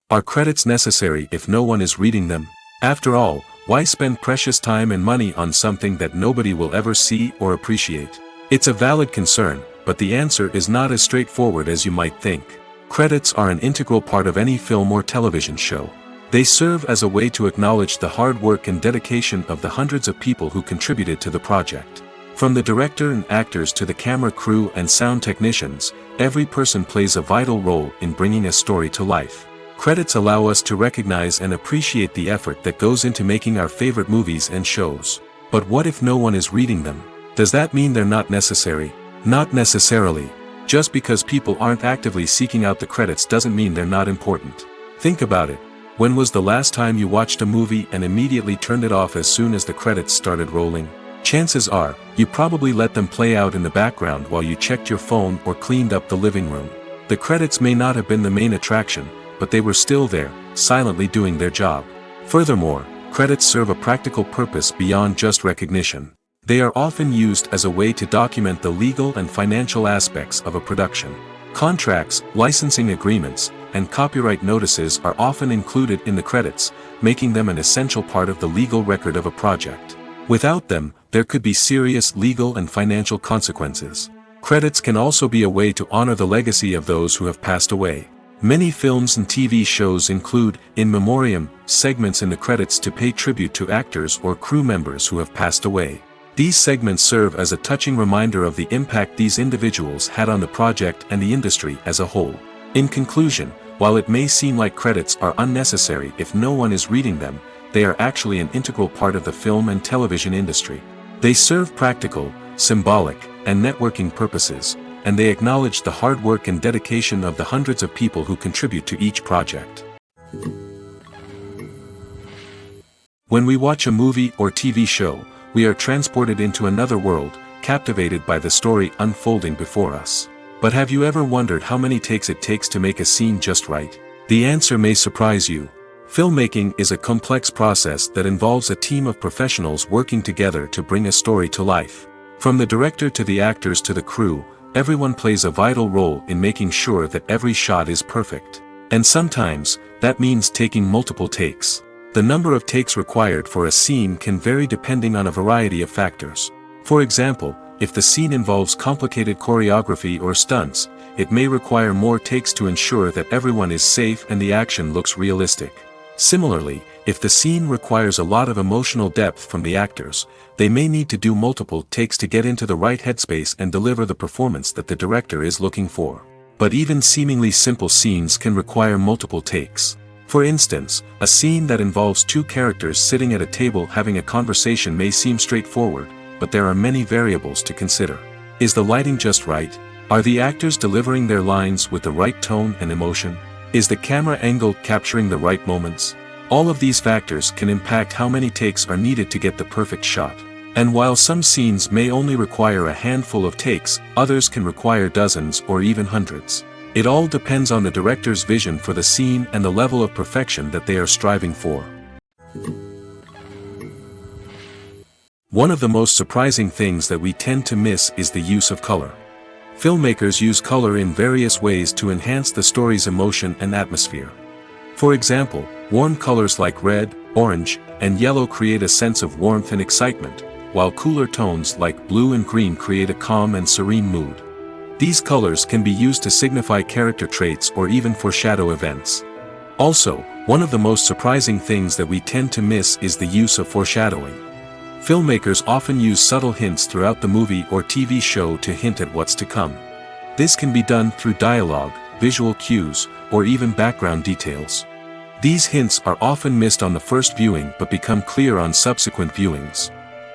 Are credits necessary if no one is reading them? After all, why spend precious time and money on something that nobody will ever see or appreciate? It's a valid concern, but the answer is not as straightforward as you might think. Credits are an integral part of any film or television show. They serve as a way to acknowledge the hard work and dedication of the hundreds of people who contributed to the project. From the director and actors to the camera crew and sound technicians, every person plays a vital role in bringing a story to life. Credits allow us to recognize and appreciate the effort that goes into making our favorite movies and shows. But what if no one is reading them? Does that mean they're not necessary? Not necessarily. Just because people aren't actively seeking out the credits doesn't mean they're not important. Think about it. When was the last time you watched a movie and immediately turned it off as soon as the credits started rolling? Chances are, you probably let them play out in the background while you checked your phone or cleaned up the living room. The credits may not have been the main attraction, but they were still there, silently doing their job. Furthermore, credits serve a practical purpose beyond just recognition. They are often used as a way to document the legal and financial aspects of a production. Contracts, licensing agreements, and copyright notices are often included in the credits, making them an essential part of the legal record of a project. Without them, there could be serious legal and financial consequences. Credits can also be a way to honor the legacy of those who have passed away. Many films and TV shows include, in memoriam, segments in the credits to pay tribute to actors or crew members who have passed away. These segments serve as a touching reminder of the impact these individuals had on the project and the industry as a whole. In conclusion, while it may seem like credits are unnecessary if no one is reading them, they are actually an integral part of the film and television industry. They serve practical, symbolic, and networking purposes, and they acknowledge the hard work and dedication of the hundreds of people who contribute to each project. When we watch a movie or TV show, we are transported into another world, captivated by the story unfolding before us. But have you ever wondered how many takes it takes to make a scene just right? The answer may surprise you. Filmmaking is a complex process that involves a team of professionals working together to bring a story to life. From the director to the actors to the crew, everyone plays a vital role in making sure that every shot is perfect. And sometimes, that means taking multiple takes. The number of takes required for a scene can vary depending on a variety of factors. For example, if the scene involves complicated choreography or stunts, it may require more takes to ensure that everyone is safe and the action looks realistic. Similarly, if the scene requires a lot of emotional depth from the actors, they may need to do multiple takes to get into the right headspace and deliver the performance that the director is looking for. But even seemingly simple scenes can require multiple takes. For instance, a scene that involves two characters sitting at a table having a conversation may seem straightforward, but there are many variables to consider. Is the lighting just right? Are the actors delivering their lines with the right tone and emotion? Is the camera angle capturing the right moments? All of these factors can impact how many takes are needed to get the perfect shot. And while some scenes may only require a handful of takes, others can require dozens or even hundreds. It all depends on the director's vision for the scene and the level of perfection that they are striving for. One of the most surprising things that we tend to miss is the use of color. Filmmakers use color in various ways to enhance the story's emotion and atmosphere. For example, warm colors like red, orange, and yellow create a sense of warmth and excitement, while cooler tones like blue and green create a calm and serene mood. These colors can be used to signify character traits or even foreshadow events. Also, one of the most surprising things that we tend to miss is the use of foreshadowing. Filmmakers often use subtle hints throughout the movie or TV show to hint at what's to come. This can be done through dialogue, visual cues, or even background details. These hints are often missed on the first viewing but become clear on subsequent viewings.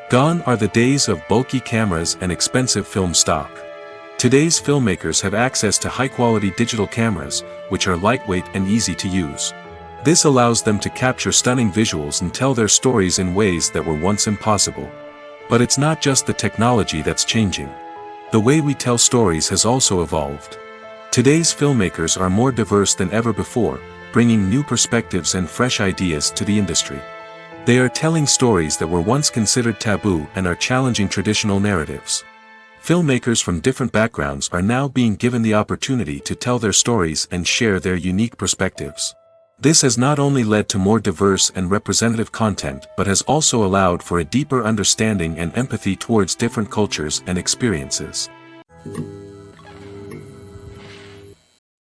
Gone are the days of bulky cameras and expensive film stock. Today's filmmakers have access to high-quality digital cameras, which are lightweight and easy to use. This allows them to capture stunning visuals and tell their stories in ways that were once impossible. But it's not just the technology that's changing. The way we tell stories has also evolved. Today's filmmakers are more diverse than ever before, bringing new perspectives and fresh ideas to the industry. They are telling stories that were once considered taboo and are challenging traditional narratives. Filmmakers from different backgrounds are now being given the opportunity to tell their stories and share their unique perspectives. This has not only led to more diverse and representative content but has also allowed for a deeper understanding and empathy towards different cultures and experiences.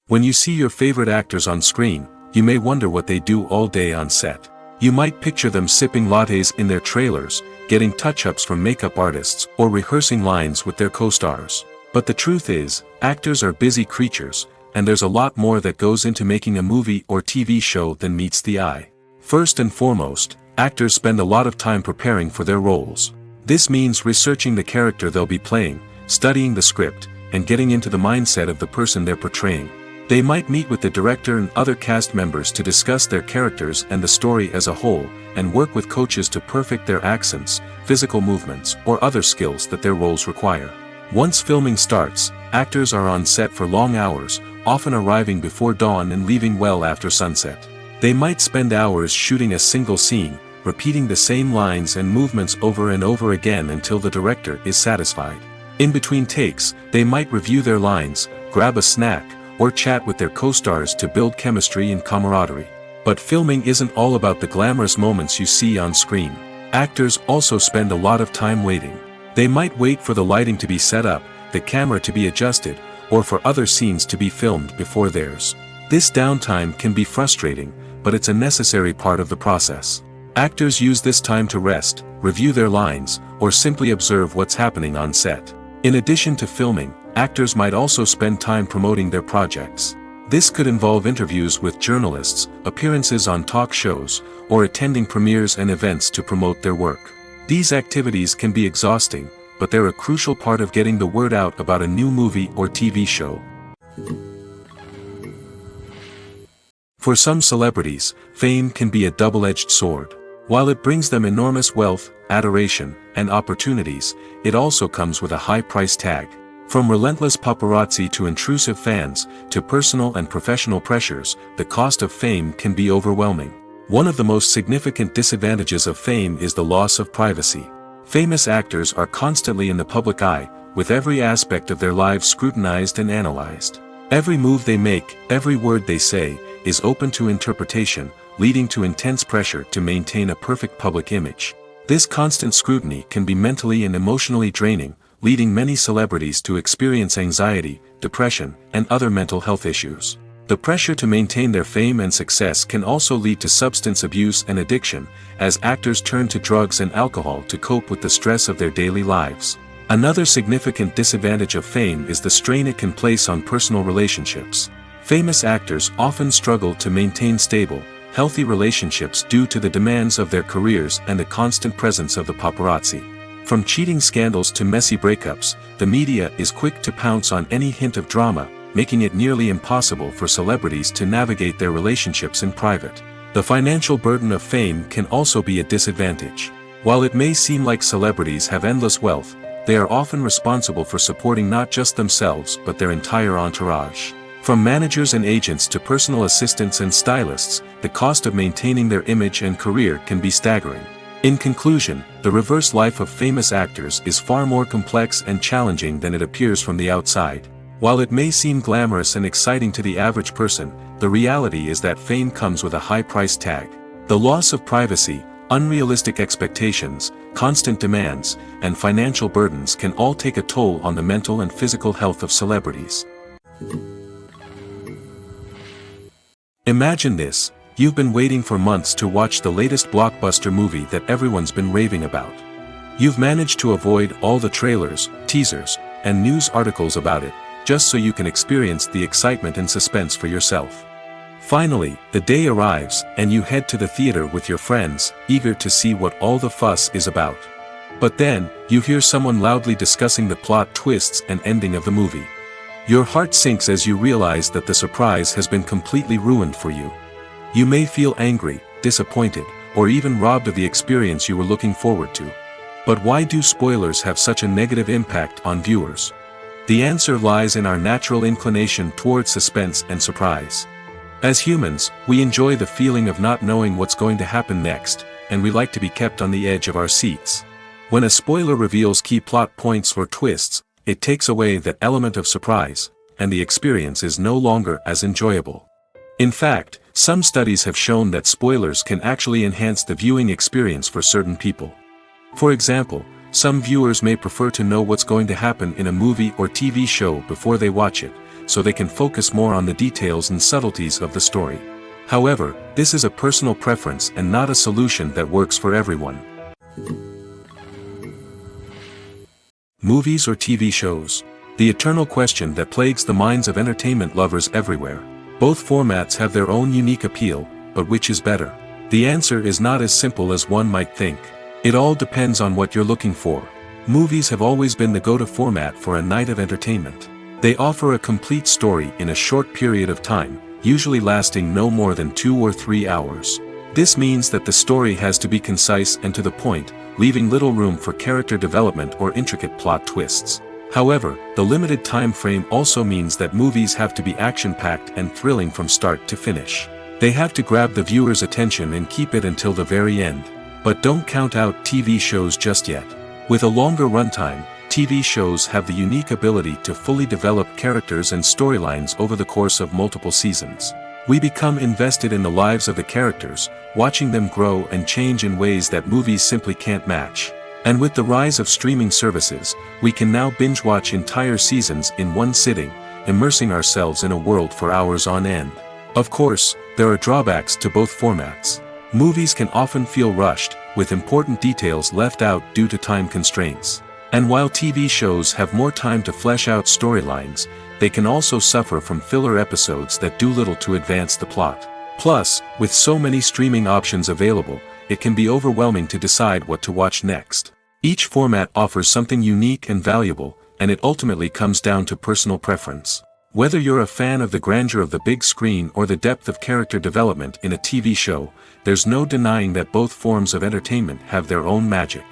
When you see your favorite actors on screen, you may wonder what they do all day on set. You might picture them sipping lattes in their trailers, getting touch-ups from makeup artists, or rehearsing lines with their co-stars. But the truth is, actors are busy creatures, and there's a lot more that goes into making a movie or TV show than meets the eye. First and foremost, actors spend a lot of time preparing for their roles. This means researching the character they'll be playing, studying the script, and getting into the mindset of the person they're portraying. They might meet with the director and other cast members to discuss their characters and the story as a whole, and work with coaches to perfect their accents, physical movements, or other skills that their roles require. Once filming starts, actors are on set for long hours, often arriving before dawn and leaving well after sunset. They might spend hours shooting a single scene, repeating the same lines and movements over and over again until the director is satisfied. In between takes, they might review their lines, grab a snack, or chat with their co-stars to build chemistry and camaraderie. But filming isn't all about the glamorous moments you see on screen. Actors also spend a lot of time waiting. They might wait for the lighting to be set up, the camera to be adjusted, or for other scenes to be filmed before theirs. This downtime can be frustrating, but it's a necessary part of the process. Actors use this time to rest, review their lines, or simply observe what's happening on set. In addition to filming, actors might also spend time promoting their projects. This could involve interviews with journalists, appearances on talk shows, or attending premieres and events to promote their work. These activities can be exhausting, but they're a crucial part of getting the word out about a new movie or TV show. For some celebrities, fame can be a double-edged sword. While it brings them enormous wealth, adoration, and opportunities, it also comes with a high price tag. From relentless paparazzi to intrusive fans, to personal and professional pressures, the cost of fame can be overwhelming. One of the most significant disadvantages of fame is the loss of privacy. Famous actors are constantly in the public eye, with every aspect of their lives scrutinized and analyzed. Every move they make, every word they say, is open to interpretation, leading to intense pressure to maintain a perfect public image. This constant scrutiny can be mentally and emotionally draining, leading many celebrities to experience anxiety, depression, and other mental health issues. The pressure to maintain their fame and success can also lead to substance abuse and addiction, as actors turn to drugs and alcohol to cope with the stress of their daily lives. Another significant disadvantage of fame is the strain it can place on personal relationships. Famous actors often struggle to maintain stable, healthy relationships due to the demands of their careers and the constant presence of the paparazzi. From cheating scandals to messy breakups, the media is quick to pounce on any hint of drama, making it nearly impossible for celebrities to navigate their relationships in private. The financial burden of fame can also be a disadvantage. While it may seem like celebrities have endless wealth, they are often responsible for supporting not just themselves but their entire entourage. From managers and agents to personal assistants and stylists, the cost of maintaining their image and career can be staggering. In conclusion, the reverse life of famous actors is far more complex and challenging than it appears from the outside. While it may seem glamorous and exciting to the average person, the reality is that fame comes with a high price tag. The loss of privacy, unrealistic expectations, constant demands, and financial burdens can all take a toll on the mental and physical health of celebrities. Imagine this: you've been waiting for months to watch the latest blockbuster movie that everyone's been raving about. You've managed to avoid all the trailers, teasers, and news articles about it, just so you can experience the excitement and suspense for yourself. Finally, the day arrives, and you head to the theater with your friends, eager to see what all the fuss is about. But then, you hear someone loudly discussing the plot twists and ending of the movie. Your heart sinks as you realize that the surprise has been completely ruined for you. You may feel angry, disappointed, or even robbed of the experience you were looking forward to. But why do spoilers have such a negative impact on viewers? The answer lies in our natural inclination towards suspense and surprise. As humans, we enjoy the feeling of not knowing what's going to happen next, and we like to be kept on the edge of our seats. When a spoiler reveals key plot points or twists, it takes away that element of surprise, and the experience is no longer as enjoyable. In fact, some studies have shown that spoilers can actually enhance the viewing experience for certain people. For example, some viewers may prefer to know what's going to happen in a movie or TV show before they watch it, so they can focus more on the details and subtleties of the story. However, this is a personal preference and not a solution that works for everyone. Movies or TV shows? The eternal question that plagues the minds of entertainment lovers everywhere. Both formats have their own unique appeal, but which is better? The answer is not as simple as one might think. It all depends on what you're looking for. Movies have always been the go-to format for a night of entertainment. They offer a complete story in a short period of time, usually lasting no more than 2 or 3 hours. This means that the story has to be concise and to the point, leaving little room for character development or intricate plot twists. However, the limited time frame also means that movies have to be action-packed and thrilling from start to finish. They have to grab the viewer's attention and keep it until the very end. But don't count out TV shows just yet. With a longer runtime, TV shows have the unique ability to fully develop characters and storylines over the course of multiple seasons. We become invested in the lives of the characters, watching them grow and change in ways that movies simply can't match. And with the rise of streaming services, we can now binge-watch entire seasons in one sitting, immersing ourselves in a world for hours on end. Of course, there are drawbacks to both formats. Movies can often feel rushed, with important details left out due to time constraints. And while TV shows have more time to flesh out storylines, they can also suffer from filler episodes that do little to advance the plot. Plus, with so many streaming options available, it can be overwhelming to decide what to watch next. Each format offers something unique and valuable, and it ultimately comes down to personal preference. Whether you're a fan of the grandeur of the big screen or the depth of character development in a TV show, there's no denying that both forms of entertainment have their own magic.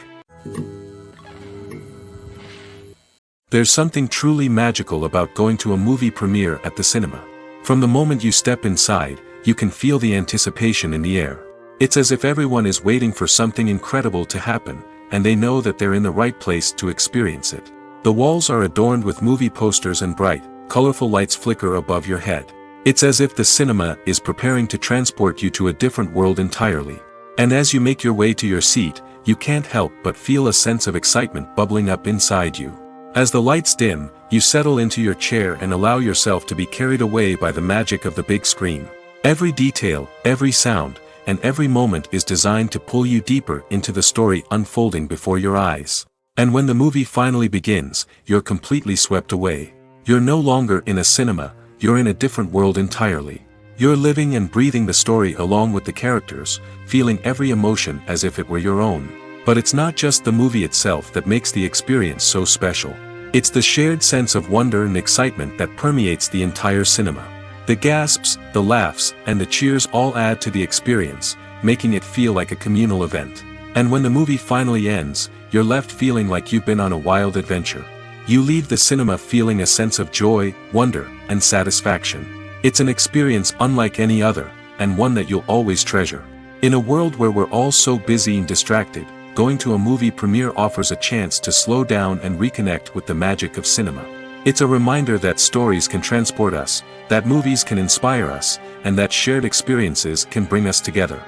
There's something truly magical about going to a movie premiere at the cinema. From the moment you step inside, you can feel the anticipation in the air. It's as if everyone is waiting for something incredible to happen, and they know that they're in the right place to experience it. The walls are adorned with movie posters and bright, colorful lights flicker above your head. It's as if the cinema is preparing to transport you to a different world entirely. And as you make your way to your seat, you can't help but feel a sense of excitement bubbling up inside you. As the lights dim, You settle into your chair and allow yourself to be carried away by the magic of the big screen. Every detail, every sound, and every moment is designed to pull you deeper into the story unfolding before your eyes. And when the movie finally begins, you're completely swept away. You're no longer in a cinema, you're in a different world entirely. You're living and breathing the story along with the characters, feeling every emotion as if it were your own. But it's not just the movie itself that makes the experience so special. It's the shared sense of wonder and excitement that permeates the entire cinema. The gasps, the laughs, and the cheers all add to the experience, making it feel like a communal event. And when the movie finally ends, you're left feeling like you've been on a wild adventure. You leave the cinema feeling a sense of joy, wonder, and satisfaction. It's an experience unlike any other, and one that you'll always treasure. In a world where we're all so busy and distracted, going to a movie premiere offers a chance to slow down and reconnect with the magic of cinema. It's a reminder that stories can transport us, that movies can inspire us, and that shared experiences can bring us together.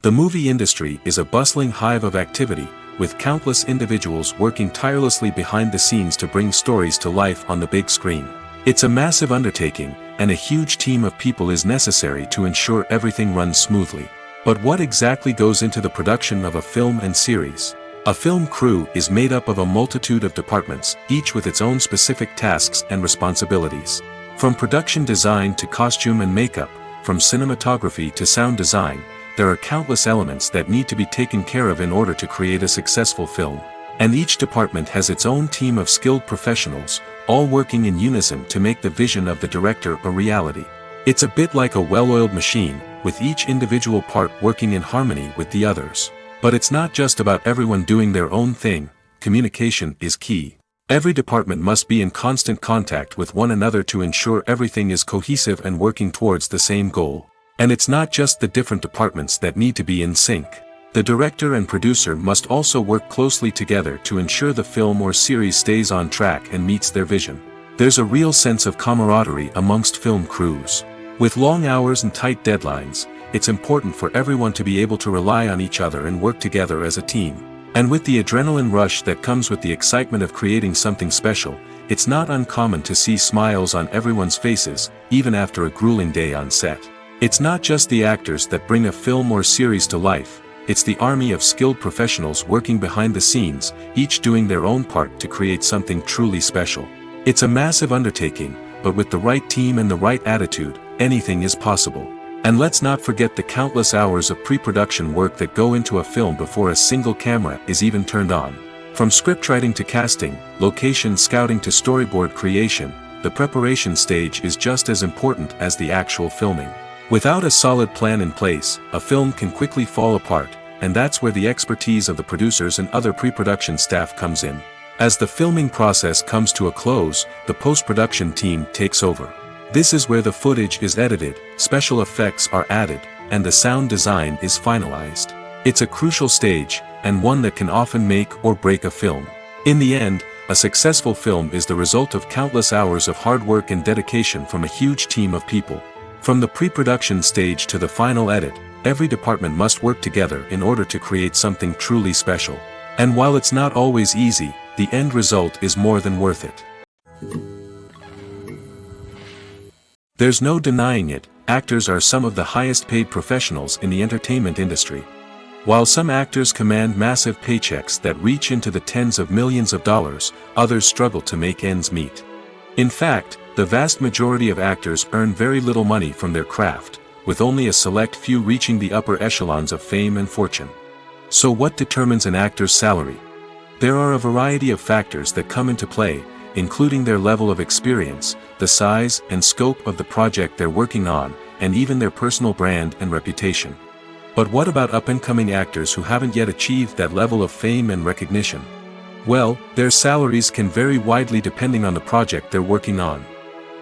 The movie industry is a bustling hive of activity, with countless individuals working tirelessly behind the scenes to bring stories to life on the big screen. It's a massive undertaking, and a huge team of people is necessary to ensure everything runs smoothly. But what exactly goes into the production of a film and series? A film crew is made up of a multitude of departments, each with its own specific tasks and responsibilities. From production design to costume and makeup, from cinematography to sound design, there are countless elements that need to be taken care of in order to create a successful film. And each department has its own team of skilled professionals, all working in unison to make the vision of the director a reality. It's a bit like a well-oiled machine, with each individual part working in harmony with the others. But it's not just about everyone doing their own thing, communication is key. Every department must be in constant contact with one another to ensure everything is cohesive and working towards the same goal. And it's not just the different departments that need to be in sync. The director and producer must also work closely together to ensure the film or series stays on track and meets their vision. There's a real sense of camaraderie amongst film crews. With long hours and tight deadlines, it's important for everyone to be able to rely on each other and work together as a team. And with the adrenaline rush that comes with the excitement of creating something special, it's not uncommon to see smiles on everyone's faces, even after a grueling day on set. It's not just the actors that bring a film or series to life, it's the army of skilled professionals working behind the scenes, each doing their own part to create something truly special. It's a massive undertaking, but with the right team and the right attitude, anything is possible. And let's not forget the countless hours of pre-production work that go into a film before a single camera is even turned on. From scriptwriting to casting, location scouting to storyboard creation, the preparation stage is just as important as the actual filming. Without a solid plan in place, a film can quickly fall apart, and that's where the expertise of the producers and other pre-production staff comes in. As the filming process comes to a close, the post-production team takes over. This is where the footage is edited, special effects are added, and the sound design is finalized. It's a crucial stage, and one that can often make or break a film. In the end, a successful film is the result of countless hours of hard work and dedication from a huge team of people. From the pre-production stage to the final edit, every department must work together in order to create something truly special. And while it's not always easy, the end result is more than worth it. There's no denying it, actors are some of the highest paid professionals in the entertainment industry. While some actors command massive paychecks that reach into the tens of millions of dollars, others struggle to make ends meet. In fact, the vast majority of actors earn very little money from their craft, with only a select few reaching the upper echelons of fame and fortune. So what determines an actor's salary? There are a variety of factors that come into play, including their level of experience, the size and scope of the project they're working on, and even their personal brand and reputation. But what about up-and-coming actors who haven't yet achieved that level of fame and recognition? Well, their salaries can vary widely depending on the project they're working on.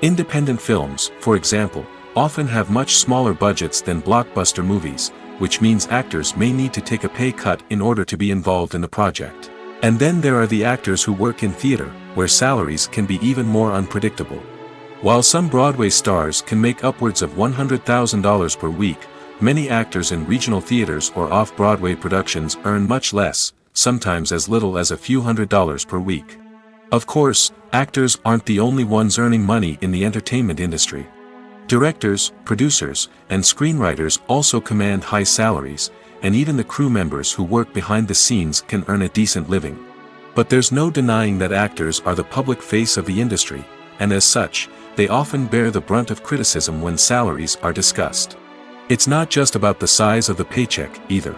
Independent films, for example, often have much smaller budgets than blockbuster movies, which means actors may need to take a pay cut in order to be involved in the project. And then there are the actors who work in theater, where salaries can be even more unpredictable. While some Broadway stars can make upwards of $100,000 per week, many actors in regional theaters or off-Broadway productions earn much less, sometimes as little as a few $100s per week. Of course, actors aren't the only ones earning money in the entertainment industry. Directors, producers, and screenwriters also command high salaries, and even the crew members who work behind the scenes can earn a decent living. But there's no denying that actors are the public face of the industry, and as such, they often bear the brunt of criticism when salaries are discussed. It's not just about the size of the paycheck, either.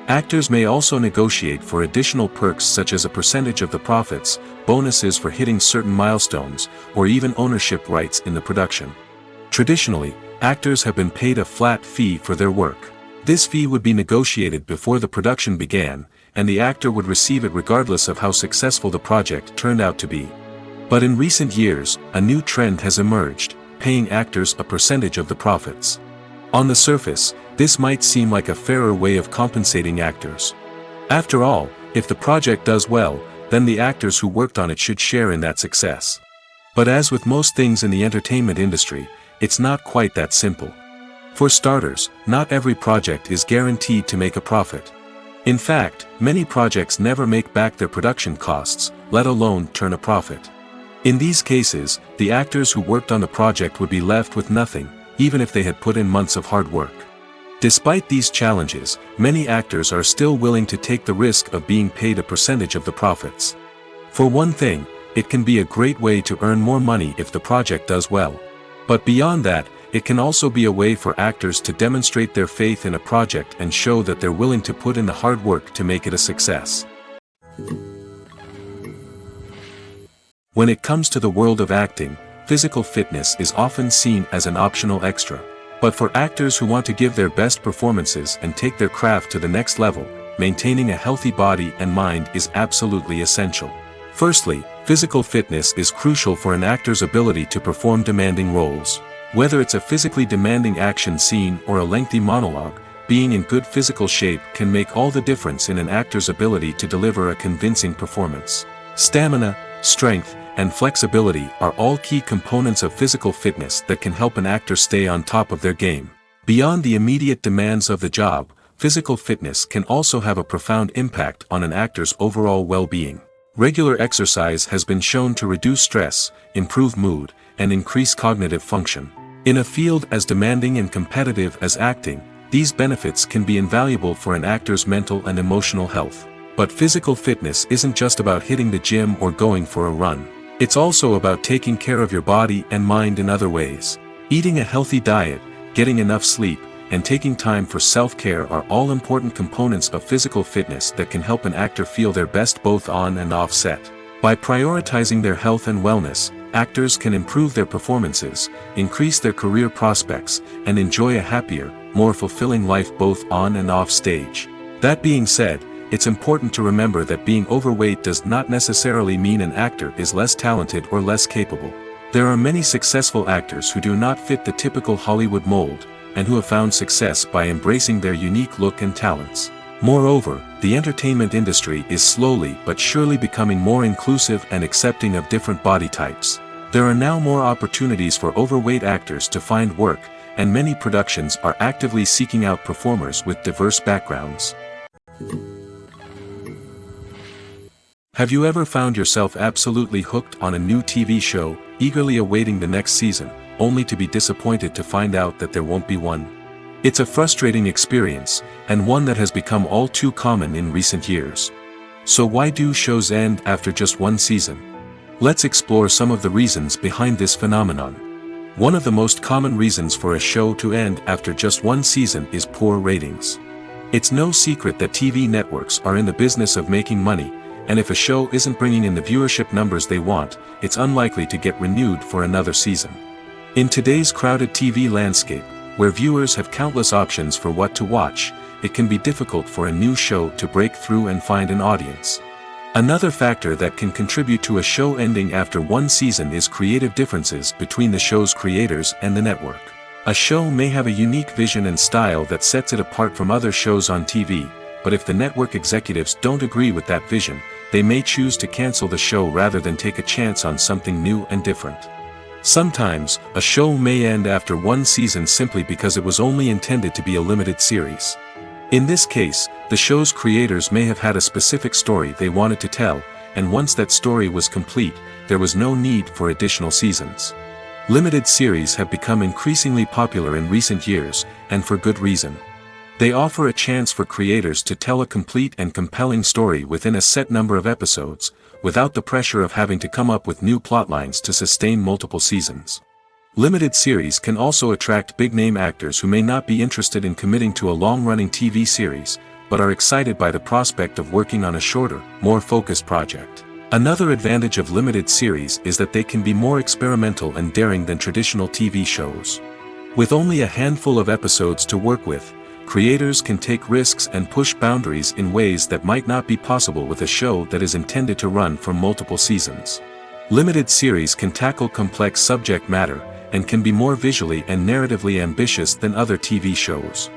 Actors may also negotiate for additional perks such as a percentage of the profits, bonuses for hitting certain milestones, or even ownership rights in the production. Traditionally, actors have been paid a flat fee for their work. This fee would be negotiated before the production began, and the actor would receive it regardless of how successful the project turned out to be. But in recent years, a new trend has emerged, paying actors a percentage of the profits. On the surface, this might seem like a fairer way of compensating actors. After all, if the project does well, then the actors who worked on it should share in that success. But as with most things in the entertainment industry, it's not quite that simple. For starters, not every project is guaranteed to make a profit. In fact, many projects never make back their production costs, let alone turn a profit. In these cases, the actors who worked on the project would be left with nothing, even if they had put in months of hard work. Despite these challenges, many actors are still willing to take the risk of being paid a percentage of the profits. For one thing, it can be a great way to earn more money if the project does well. But beyond that, it can also be a way for actors to demonstrate their faith in a project and show that they're willing to put in the hard work to make it a success. When it comes to the world of acting, physical fitness is often seen as an optional extra. But for actors who want to give their best performances and take their craft to the next level, maintaining a healthy body and mind is absolutely essential. Firstly, physical fitness is crucial for an actor's ability to perform demanding roles. Whether it's a physically demanding action scene or a lengthy monologue, being in good physical shape can make all the difference in an actor's ability to deliver a convincing performance. Stamina, strength, and flexibility are all key components of physical fitness that can help an actor stay on top of their game. Beyond the immediate demands of the job, physical fitness can also have a profound impact on an actor's overall well-being. Regular exercise has been shown to reduce stress, improve mood, and increase cognitive function. In a field as demanding and competitive as acting, these benefits can be invaluable for an actor's mental and emotional health. But physical fitness isn't just about hitting the gym or going for a run. It's also about taking care of your body and mind in other ways. Eating a healthy diet, getting enough sleep, and taking time for self-care are all important components of physical fitness that can help an actor feel their best both on and off set. By prioritizing their health and wellness, actors can improve their performances, increase their career prospects, and enjoy a happier, more fulfilling life both on and off stage. That being said, it's important to remember that being overweight does not necessarily mean an actor is less talented or less capable. There are many successful actors who do not fit the typical Hollywood mold, and who have found success by embracing their unique look and talents. Moreover, the entertainment industry is slowly but surely becoming more inclusive and accepting of different body types. There are now more opportunities for overweight actors to find work, and many productions are actively seeking out performers with diverse backgrounds. Have you ever found yourself absolutely hooked on a new TV show, eagerly awaiting the next season, only to be disappointed to find out that there won't be one? It's a frustrating experience, and one that has become all too common in recent years. So why do shows end after just one season? Let's explore some of the reasons behind this phenomenon. One of the most common reasons for a show to end after just one season is poor ratings. It's no secret that TV networks are in the business of making money, and if a show isn't bringing in the viewership numbers they want, it's unlikely to get renewed for another season. In today's crowded TV landscape, where viewers have countless options for what to watch, it can be difficult for a new show to break through and find an audience. Another factor that can contribute to a show ending after one season is creative differences between the show's creators and the network. A show may have a unique vision and style that sets it apart from other shows on TV, but if the network executives don't agree with that vision, they may choose to cancel the show rather than take a chance on something new and different. Sometimes, a show may end after one season simply because it was only intended to be a limited series. In this case, the show's creators may have had a specific story they wanted to tell, and once that story was complete, there was no need for additional seasons. Limited series have become increasingly popular in recent years, and for good reason. They offer a chance for creators to tell a complete and compelling story within a set number of episodes, without the pressure of having to come up with new plotlines to sustain multiple seasons. Limited series can also attract big-name actors who may not be interested in committing to a long-running TV series, but are excited by the prospect of working on a shorter, more focused project. Another advantage of limited series is that they can be more experimental and daring than traditional TV shows. With only a handful of episodes to work with, creators can take risks and push boundaries in ways that might not be possible with a show that is intended to run for multiple seasons. Limited series can tackle complex subject matter, and can be more visually and narratively ambitious than other TV shows.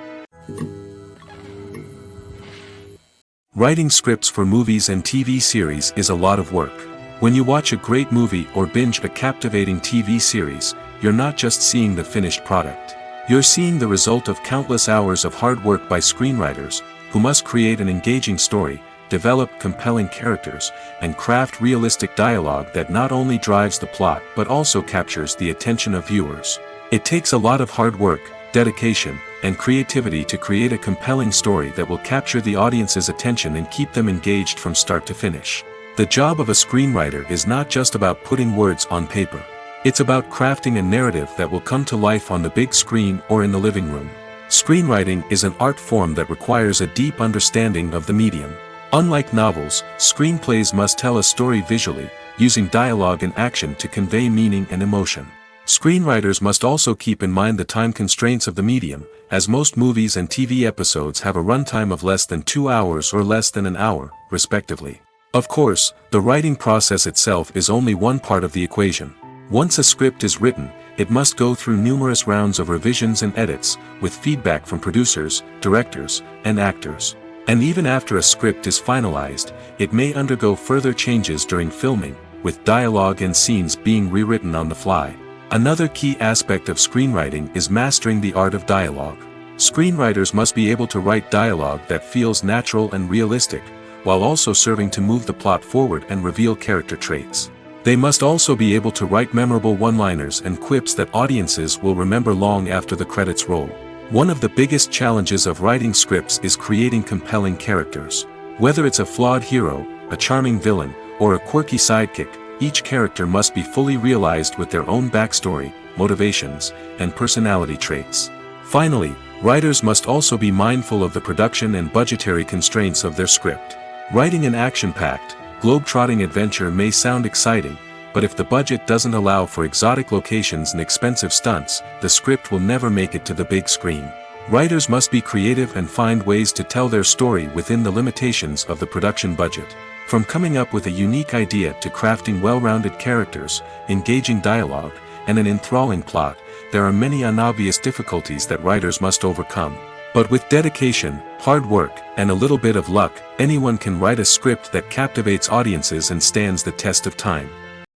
Writing scripts for movies and TV series is a lot of work. When you watch a great movie or binge a captivating TV series, you're not just seeing the finished product. You're seeing the result of countless hours of hard work by screenwriters, who must create an engaging story, develop compelling characters, and craft realistic dialogue that not only drives the plot but also captures the attention of viewers. It takes a lot of hard work, dedication, and creativity to create a compelling story that will capture the audience's attention and keep them engaged from start to finish. The job of a screenwriter is not just about putting words on paper. It's about crafting a narrative that will come to life on the big screen or in the living room. Screenwriting is an art form that requires a deep understanding of the medium. Unlike novels, screenplays must tell a story visually, using dialogue and action to convey meaning and emotion. Screenwriters must also keep in mind the time constraints of the medium, as most movies and TV episodes have a runtime of less than 2 hours or less than an hour, respectively. Of course, the writing process itself is only one part of the equation. Once a script is written, it must go through numerous rounds of revisions and edits, with feedback from producers, directors, and actors. And even after a script is finalized, it may undergo further changes during filming, with dialogue and scenes being rewritten on the fly. Another key aspect of screenwriting is mastering the art of dialogue. Screenwriters must be able to write dialogue that feels natural and realistic, while also serving to move the plot forward and reveal character traits. They must also be able to write memorable one-liners and quips that audiences will remember long after the credits roll. One of the biggest challenges of writing scripts is creating compelling characters. Whether it's a flawed hero, a charming villain, or a quirky sidekick, each character must be fully realized with their own backstory, motivations, and personality traits. Finally, writers must also be mindful of the production and budgetary constraints of their script. Writing an action-packed, globe-trotting adventure may sound exciting, but if the budget doesn't allow for exotic locations and expensive stunts, the script will never make it to the big screen. Writers must be creative and find ways to tell their story within the limitations of the production budget. From coming up with a unique idea to crafting well-rounded characters, engaging dialogue, and an enthralling plot, there are many unobvious difficulties that writers must overcome. But with dedication, hard work, and a little bit of luck, anyone can write a script that captivates audiences and stands the test of time.